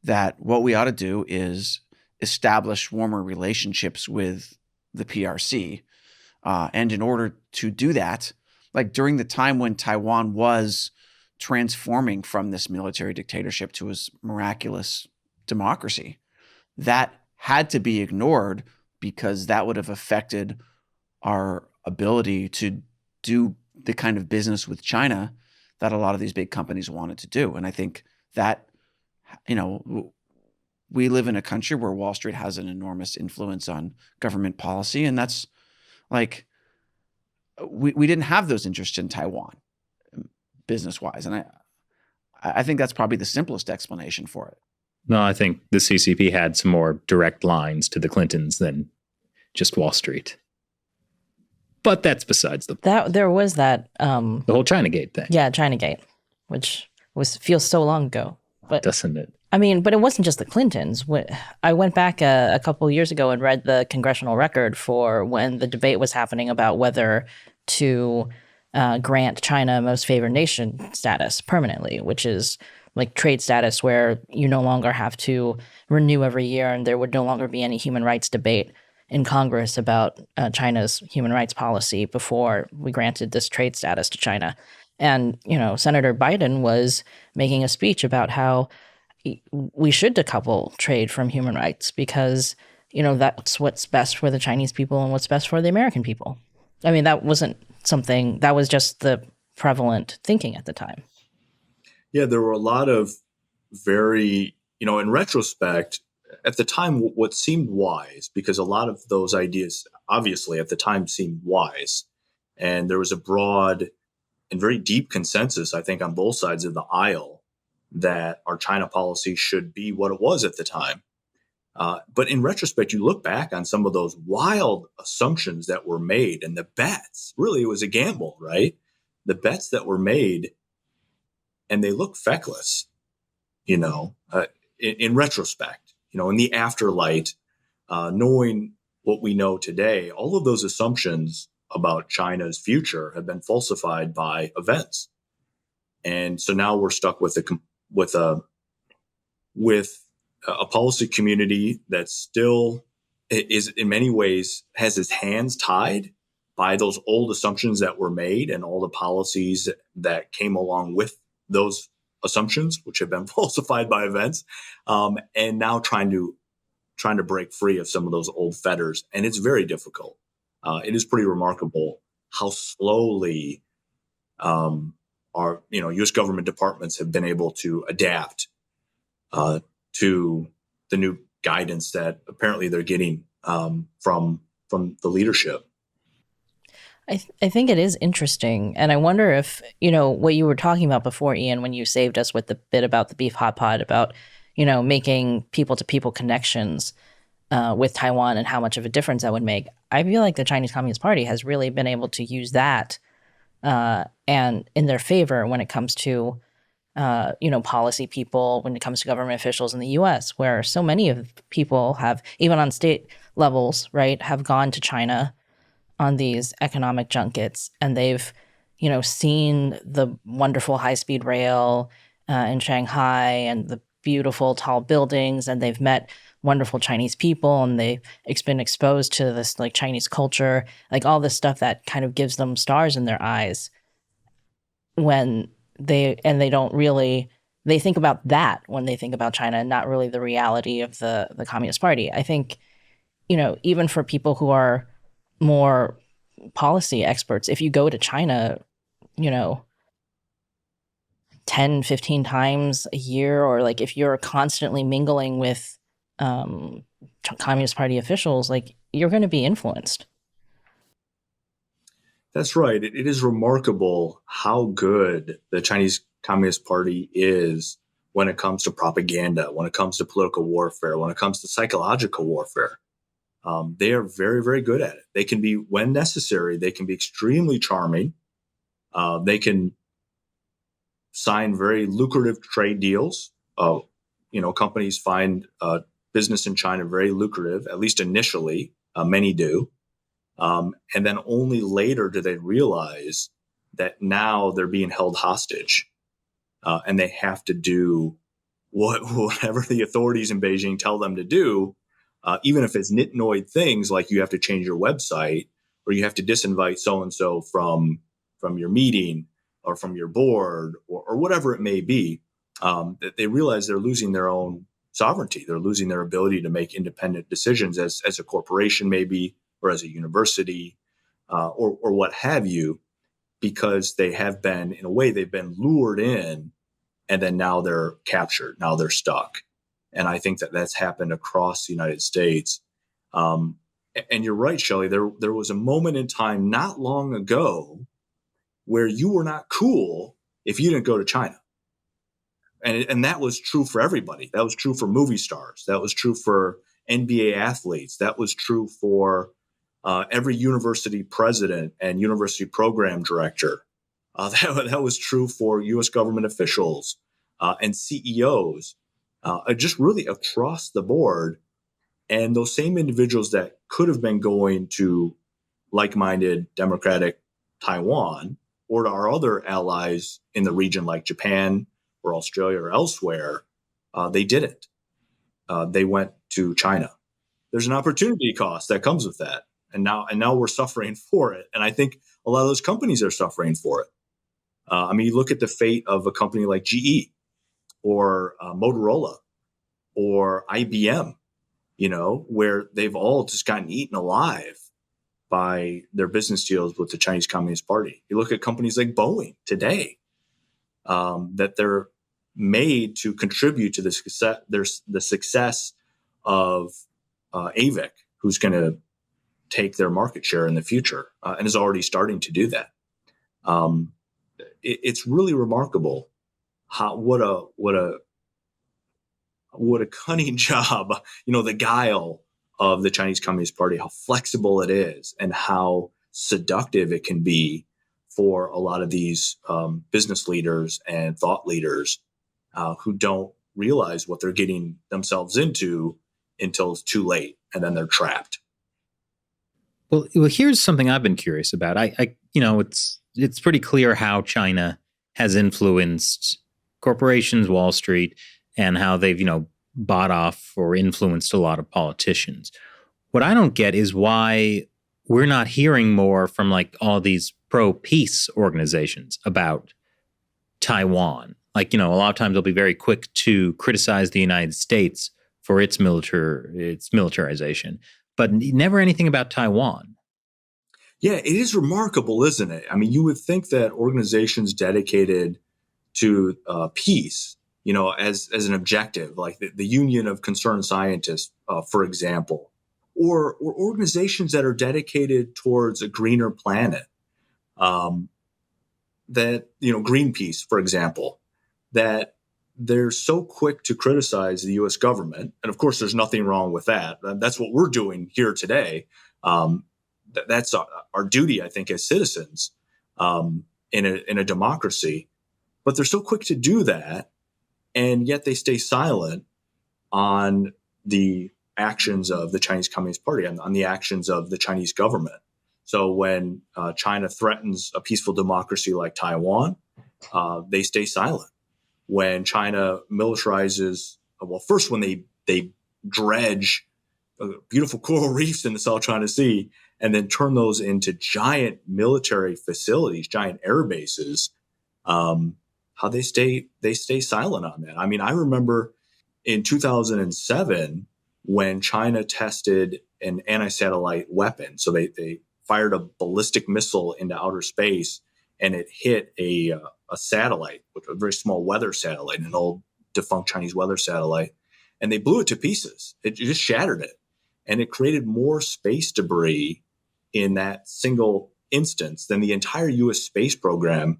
that what we ought to do is establish warmer relationships with the PRC. And in order to do that, like during the time when Taiwan was transforming from this military dictatorship to a miraculous democracy, that had to be ignored, because that would have affected our ability to do the kind of business with China that a lot of these big companies wanted to do. And I think that, we live in a country where Wall Street has an enormous influence on government policy. And that's like, we didn't have those interests in Taiwan business-wise. And I think that's probably the simplest explanation for it. No, I think the CCP had some more direct lines to the Clintons than just Wall Street. But that's besides the point. There was that the whole Chinagate thing. Yeah, Chinagate, which feels so long ago. But Doesn't it? I mean, but it wasn't just the Clintons. I went back a couple of years ago and read the congressional record for when the debate was happening about whether to grant China most favored nation status permanently, which is like trade status where you no longer have to renew every year and there would no longer be any human rights debate in Congress about China's human rights policy before we granted this trade status to China. And, Senator Biden was making a speech about how we should decouple trade from human rights because, that's what's best for the Chinese people and what's best for the American people. I mean, that wasn't something that was just the prevalent thinking at the time. Yeah, there were a lot of very, in retrospect, at the time, what seemed wise, because a lot of those ideas, obviously, at the time seemed wise. And there was a broad and very deep consensus, I think, on both sides of the aisle that our China policy should be what it was at the time. But in retrospect, you look back on some of those wild assumptions that were made and the bets. Really, it was a gamble, right? The bets that were made, and they look feckless, in retrospect, in the afterlight, knowing what we know today, all of those assumptions about China's future have been falsified by events. And so now we're stuck with a policy community that still is in many ways has its hands tied by those old assumptions that were made and all the policies that came along with those assumptions, which have been falsified by events, and now trying to break free of some of those old fetters. And it's very difficult. It is pretty remarkable how slowly our U.S. government departments have been able to adapt to the new guidance that apparently they're getting from the leadership. I think it is interesting. And I wonder if, what you were talking about before, Ian, when you saved us with the bit about the beef hot pot, about, making people-to-people connections with Taiwan and how much of a difference that would make. I feel like the Chinese Communist Party has really been able to use that and in their favor when it comes to, policy people, when it comes to government officials in the U.S., where so many of people have, even on state levels, right, have gone to China on these economic junkets, and they've, seen the wonderful high-speed rail in Shanghai and the beautiful tall buildings, and they've met wonderful Chinese people, and they've been exposed to this like Chinese culture, like all this stuff that kind of gives them stars in their eyes when they don't really, they think about that when they think about China and not really the reality of the Communist Party. I think, even for people who are more policy experts, if you go to China, 10, 15 times a year, or like if you're constantly mingling with Communist Party officials, like you're going to be influenced. That's right. It is remarkable how good the Chinese Communist Party is when it comes to propaganda, when it comes to political warfare, when it comes to psychological warfare. They are very, very good at it. They can be, when necessary, they can be extremely charming. They can sign very lucrative trade deals. Companies find business in China very lucrative, at least initially. Many do. And then only later do they realize that now they're being held hostage and they have to do whatever the authorities in Beijing tell them to do, even if it's nitnoid things like you have to change your website or you have to disinvite so-and-so from your meeting or from your board or whatever it may be, that they realize they're losing their own sovereignty. They're losing their ability to make independent decisions as a corporation maybe, or as a university, or what have you, because they have been, in a way, they've been lured in, and then now they're captured. Now they're stuck. And I think that that's happened across the United States. And you're right, Shelley, there was a moment in time not long ago where you were not cool if you didn't go to China. And that was true for everybody. That was true for movie stars. That was true for NBA athletes. That was true for every university president and university program director. That was true for U.S. government officials. and CEOs, just really across the board. And those same individuals that could have been going to like-minded democratic Taiwan or to our other allies in the region like Japan or Australia or elsewhere, they didn't. They went to China. There's an opportunity cost that comes with that. And now we're suffering for it. And I think a lot of those companies are suffering for it. I mean, you look at the fate of a company like GE or Motorola or IBM, where they've all just gotten eaten alive by their business deals with the Chinese Communist Party. You look at companies like Boeing today, that they're made to contribute to the success of AVIC, who's going to take their market share in the future, and is already starting to do that. It's really remarkable what a cunning job, the guile of the Chinese Communist Party, how flexible it is and how seductive it can be for a lot of these business leaders and thought leaders who don't realize what they're getting themselves into until it's too late, and then they're trapped. Well, here's something I've been curious about. It's pretty clear how China has influenced corporations, Wall Street, and how they've, bought off or influenced a lot of politicians. What I don't get is why we're not hearing more from like all these pro-peace organizations about Taiwan. Like, a lot of times they'll be very quick to criticize the United States for its militarization, but never anything about Taiwan. Yeah, it is remarkable, isn't it? I mean, you would think that organizations dedicated to peace, as an objective, like the Union of Concerned Scientists, for example, or organizations that are dedicated towards a greener planet, that, Greenpeace, for example, that they're so quick to criticize the U.S. government. And of course, there's nothing wrong with that. That's what we're doing here today. That's our duty, I think, as citizens in a democracy. But they're so quick to do that, and yet they stay silent on the actions of the Chinese Communist Party, on the actions of the Chinese government. So when China threatens a peaceful democracy like Taiwan, they stay silent. When China militarizes, first when they dredge beautiful coral reefs in the South China Sea and then turn those into giant military facilities, giant air bases, how they stay silent on that. I mean, I remember in 2007 when China tested an anti-satellite weapon. So they fired a ballistic missile into outer space, and it hit a satellite, a very small weather satellite, an old defunct Chinese weather satellite, and they blew it to pieces. It just shattered it, and it created more space debris in that single instance than the entire U.S. space program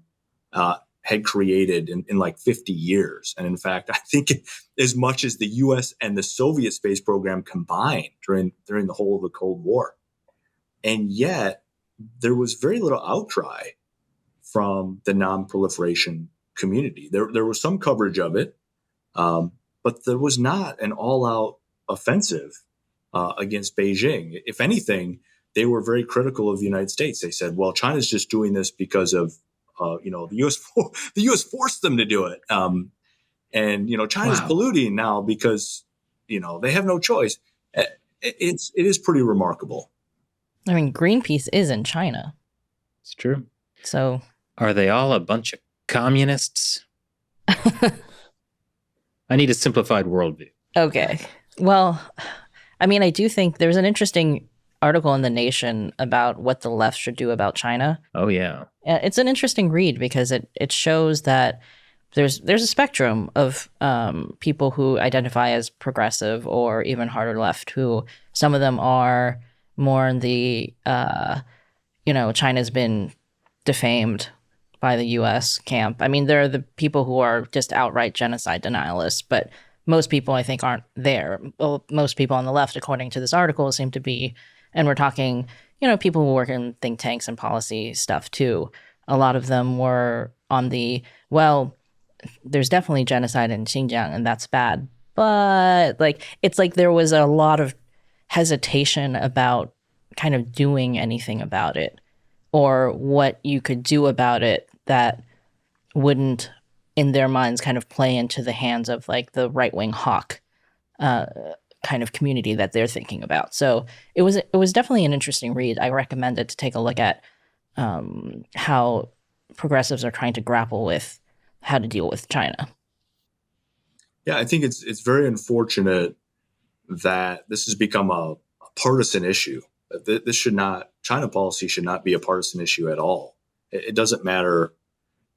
had created in like 50 years. And in fact, I think as much as the U.S. and the Soviet space program combined during the whole of the Cold War. And yet there was very little outcry from the non-proliferation community. There was some coverage of it, but there was not an all-out offensive against Beijing. If anything, they were very critical of the United States. They said, well, China's just doing this because of, the U.S. forced them to do it. And China's polluting now because, they have no choice. It is pretty remarkable. I mean, Greenpeace is in China. It's true. So are they all a bunch of communists? I need a simplified worldview. Okay. Well, I mean, I do think there's an interesting article in The Nation about what the left should do about China. Oh, yeah. It's an interesting read because it shows that there's a spectrum of people who identify as progressive or even harder left, who some of them are more in the, China's been defamed by the U.S. camp. I mean, there are the people who are just outright genocide denialists, but most people, I think, aren't there. Well, most people on the left, according to this article, seem to be, and we're talking, people who work in think tanks and policy stuff too. A lot of them were on the, there's definitely genocide in Xinjiang, and that's bad. But like, it's like there was a lot of hesitation about kind of doing anything about it, or what you could do about it that wouldn't, in their minds, kind of play into the hands of like the right wing hawk kind of community that they're thinking about. So it was definitely an interesting read. I recommend it to take a look at how progressives are trying to grapple with how to deal with China. Yeah, I think it's very unfortunate that this has become a partisan issue. This should not, China policy should not be a partisan issue at all. It doesn't matter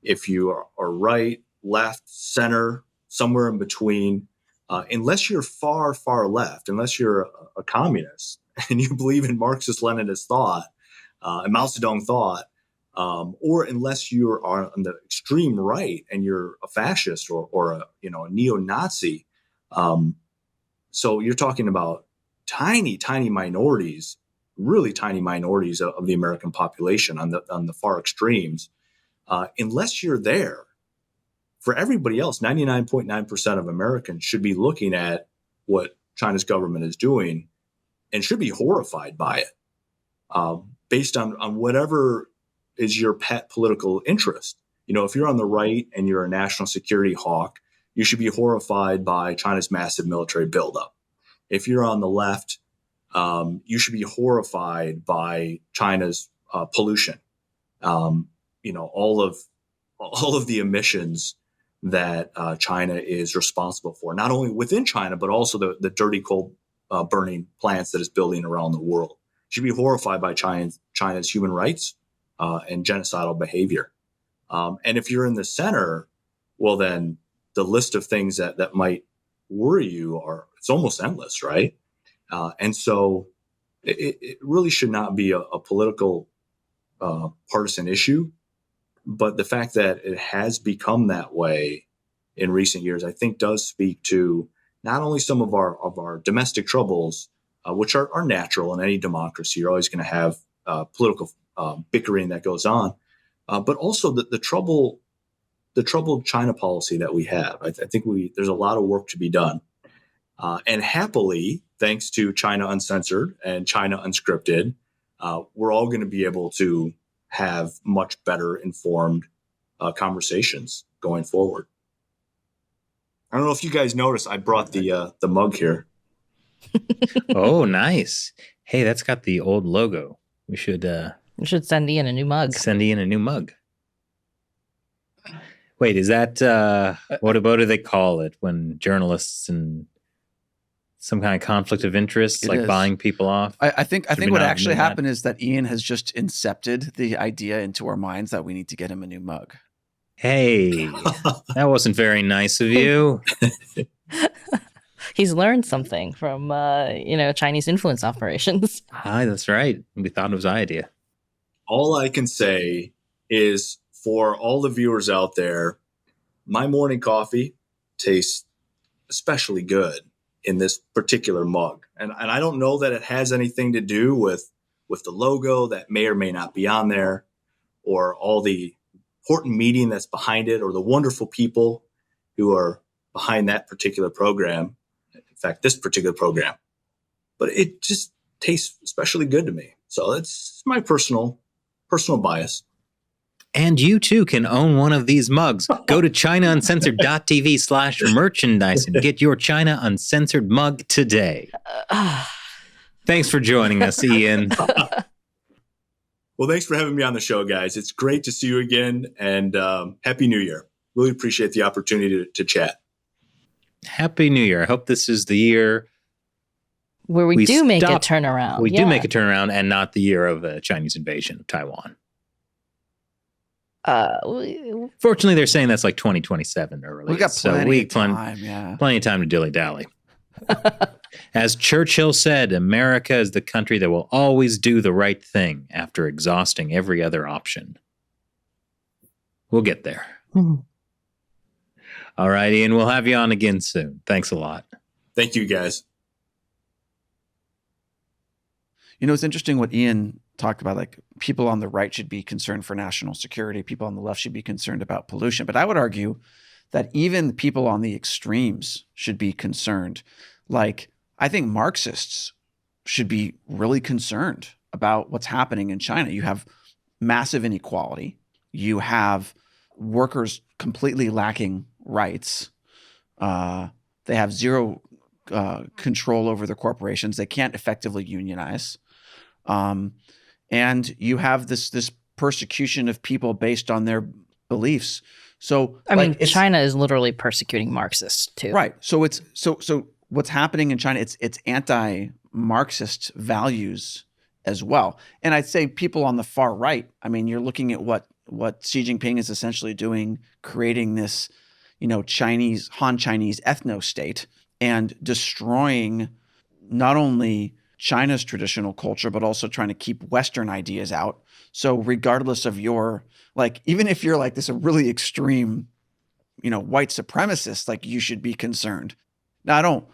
if you are right, left, center, somewhere in between, unless you're far, far left, unless you're a communist and you believe in Marxist-Leninist thought and Mao Zedong thought, or unless you are on the extreme right and you're a fascist or a neo-Nazi. So you're talking about tiny, tiny minorities, really tiny minorities of the American population on the far extremes. Unless you're there, for everybody else, 99.9% of Americans should be looking at what China's government is doing and should be horrified by it, based on whatever is your pet political interest. If you're on the right and you're a national security hawk, you should be horrified by China's massive military buildup. If you're on the left, you should be horrified by China's pollution. All of the emissions that China is responsible for, not only within China, but also the dirty coal burning plants that it's building around the world. You should be horrified by China's human rights and genocidal behavior. And if you're in the center, well, then the list of things that might worry you it's almost endless, right? And so it really should not be a political partisan issue. But the fact that it has become that way in recent years, I think, does speak to not only some of our domestic troubles, which are natural in any democracy. You're always going to have political bickering that goes on, but also the troubled China policy that we have. I think there's a lot of work to be done, and happily, thanks to China Uncensored and China Unscripted, we're all going to be able to have much better informed conversations going forward. I don't know if you guys noticed, I brought the mug here. Oh, nice. Hey, that's got the old logo. We should send Ian a new mug. Send Ian a new mug. Wait, is that what do they call it when journalists and some kind of conflict of interest, like buying people off? I think what actually happened is that Ian has just incepted the idea into our minds that we need to get him a new mug. Hey, that wasn't very nice of you. He's learned something from Chinese influence operations. Hi, that's right. We thought it was our idea. All I can say is, for all the viewers out there, my morning coffee tastes especially good in this particular mug. And I don't know that it has anything to do with the logo that may or may not be on there, or all the important meaning that's behind it, or the wonderful people who are behind that particular program. In fact, this particular program. But it just tastes especially good to me. So it's my personal bias. And you too can own one of these mugs. Go to ChinaUncensored.tv/merchandise and get your China Uncensored mug today. Thanks for joining us, Ian. Well, thanks for having me on the show, guys. It's great to see you again, and Happy New Year. Really appreciate the opportunity to chat. Happy New Year. I hope this is the year where we do make a turnaround. We do make a turnaround, and not the year of a Chinese invasion of Taiwan. Fortunately, they're saying that's like 2027 early. We got plenty of time. Plenty of time to dilly-dally. As Churchill said, America is the country that will always do the right thing after exhausting every other option. We'll get there. All right, Ian, we'll have you on again soon. Thanks a lot. Thank you, guys. It's interesting what Ian talked about, like people on the right should be concerned for national security. People on the left should be concerned about pollution. But I would argue that even people on the extremes should be concerned. Like, I think Marxists should be really concerned about what's happening in China. You have massive inequality. You have workers completely lacking rights. They have zero control over their corporations. They can't effectively unionize. And you have this persecution of people based on their beliefs. So I mean, China is literally persecuting Marxists too. Right. So it's so what's happening in China, it's anti-Marxist values as well. And I'd say people on the far right, I mean, you're looking at what Xi Jinping is essentially doing, creating this, Han Chinese ethno-state and destroying not only China's traditional culture, but also trying to keep Western ideas out. So regardless of your, like, even if you're like this a really extreme, white supremacist, like, you should be concerned. Now,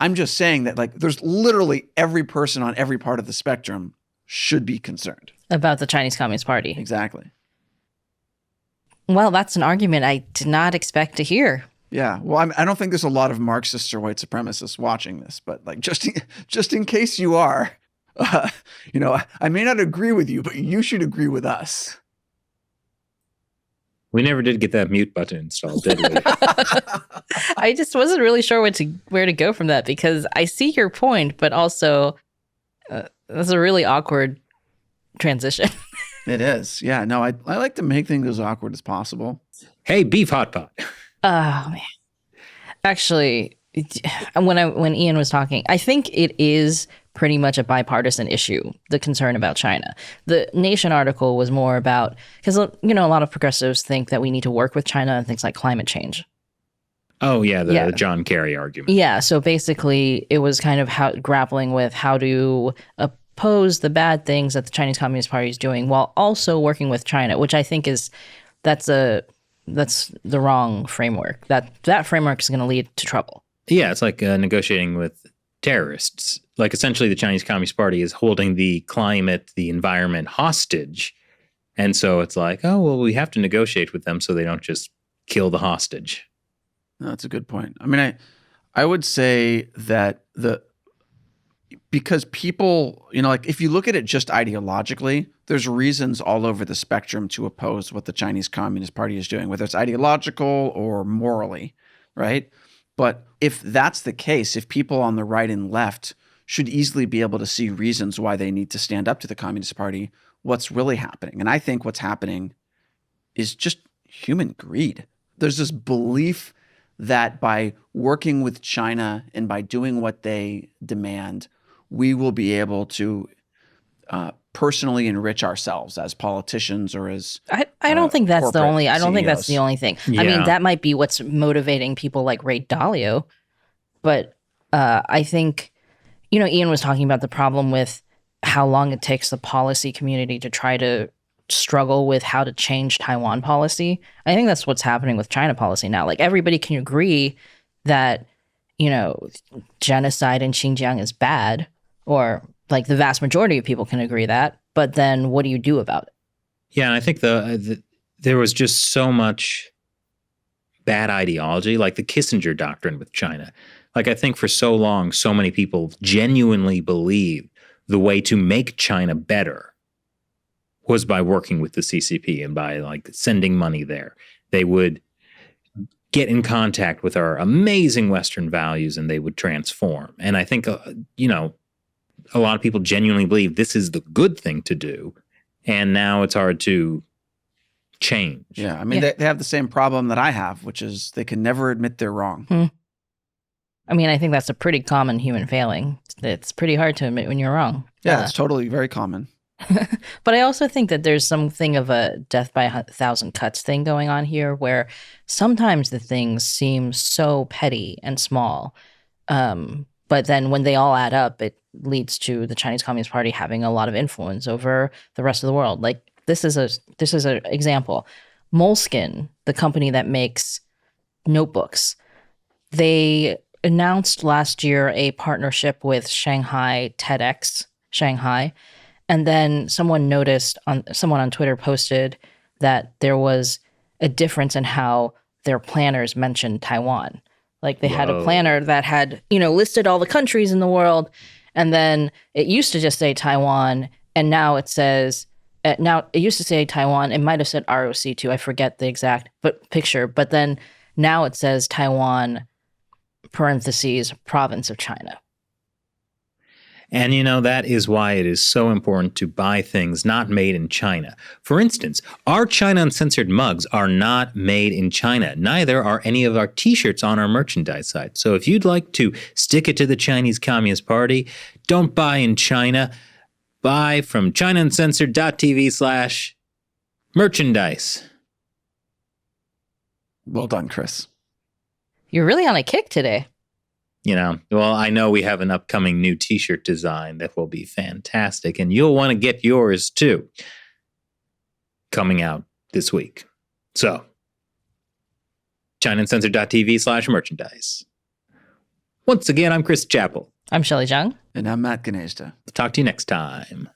I'm just saying that, like, there's literally every person on every part of the spectrum should be concerned about the Chinese Communist Party. Exactly. Well, that's an argument I did not expect to hear. Yeah. Well, I don't think there's a lot of Marxists or white supremacists watching this, but like, just in case you are, I may not agree with you, but you should agree with us. We never did get that mute button installed, did we? I just wasn't really sure where to go from that, because I see your point, but also that's a really awkward transition. It is. Yeah. No, I like to make things as awkward as possible. Hey, beef hot pot. Oh, man. Actually, when Ian was talking, I think it is pretty much a bipartisan issue, the concern about China. The Nation article was more about, because, a lot of progressives think that we need to work with China on things like climate change. Oh, yeah, the John Kerry argument. Yeah, so basically it was kind of grappling with how to oppose the bad things that the Chinese Communist Party is doing while also working with China, which I think that's the wrong framework. That framework is going to lead to trouble. Yeah, it's like negotiating with terrorists. Like, essentially, the Chinese Communist Party is holding the climate, the environment hostage. And so it's like, oh, well, we have to negotiate with them so they don't just kill the hostage. No, that's a good point. I mean, I would say that because people, like, if you look at it just ideologically, there's reasons all over the spectrum to oppose what the Chinese Communist Party is doing, whether it's ideological or morally, right? But if that's the case, if people on the right and left should easily be able to see reasons why they need to stand up to the Communist Party, what's really happening? And I think what's happening is just human greed. There's this belief that by working with China and by doing what they demand, we will be able to personally enrich ourselves as politicians or as I don't think that's the only. I don't think that's CEOs. the only thing. Yeah. I mean, that might be what's motivating people like Ray Dalio, but I think, Ian was talking about the problem with how long it takes the policy community to try to struggle with how to change Taiwan policy. I think that's what's happening with China policy now. Like, everybody can agree that, genocide in Xinjiang is bad, or like the vast majority of people can agree that, but then what do you do about it? Yeah, and I think there was just so much bad ideology, like the Kissinger doctrine with China. Like, I think for so long, so many people genuinely believed the way to make China better was by working with the CCP and by, like, sending money there. They would get in contact with our amazing Western values and they would transform. And I think, a lot of people genuinely believe this is the good thing to do. And now it's hard to change. Yeah. I mean, They have the same problem that I have, which is they can never admit they're wrong. I mean, I think that's a pretty common human failing. It's pretty hard to admit when you're wrong. Yeah, it's totally very common. But I also think that there's something of a death by 1,000 cuts thing going on here, where sometimes the things seem so petty and small. But then when they all add up, it leads to the Chinese Communist Party having a lot of influence over the rest of the world. Like, this is an example. Moleskine, the company that makes notebooks, they announced last year a partnership with Shanghai TEDx Shanghai. And then someone on Twitter posted that there was a difference in how their planners mentioned Taiwan. Like they had a Whoa. planner that had, listed all the countries in the world. And then it used to just say Taiwan. And now it says, now it used to say Taiwan. It might have said ROC too. I forget the exact picture. But then now it says Taiwan, parentheses, province of China. And that is why it is so important to buy things not made in China. For instance, our China Uncensored mugs are not made in China. Neither are any of our t-shirts on our merchandise site. So if you'd like to stick it to the Chinese Communist Party, don't buy in China. Buy from ChinaUncensored.tv/merchandise. Well done, Chris. You're really on a kick today. Well, I know we have an upcoming new t-shirt design that will be fantastic, and you'll want to get yours too. Coming out this week. So, ChinaUncensored.tv/merchandise. Once again, I'm Chris Chappell. I'm Shelley Zhang. And I'm Matt Ganejda. Talk to you next time.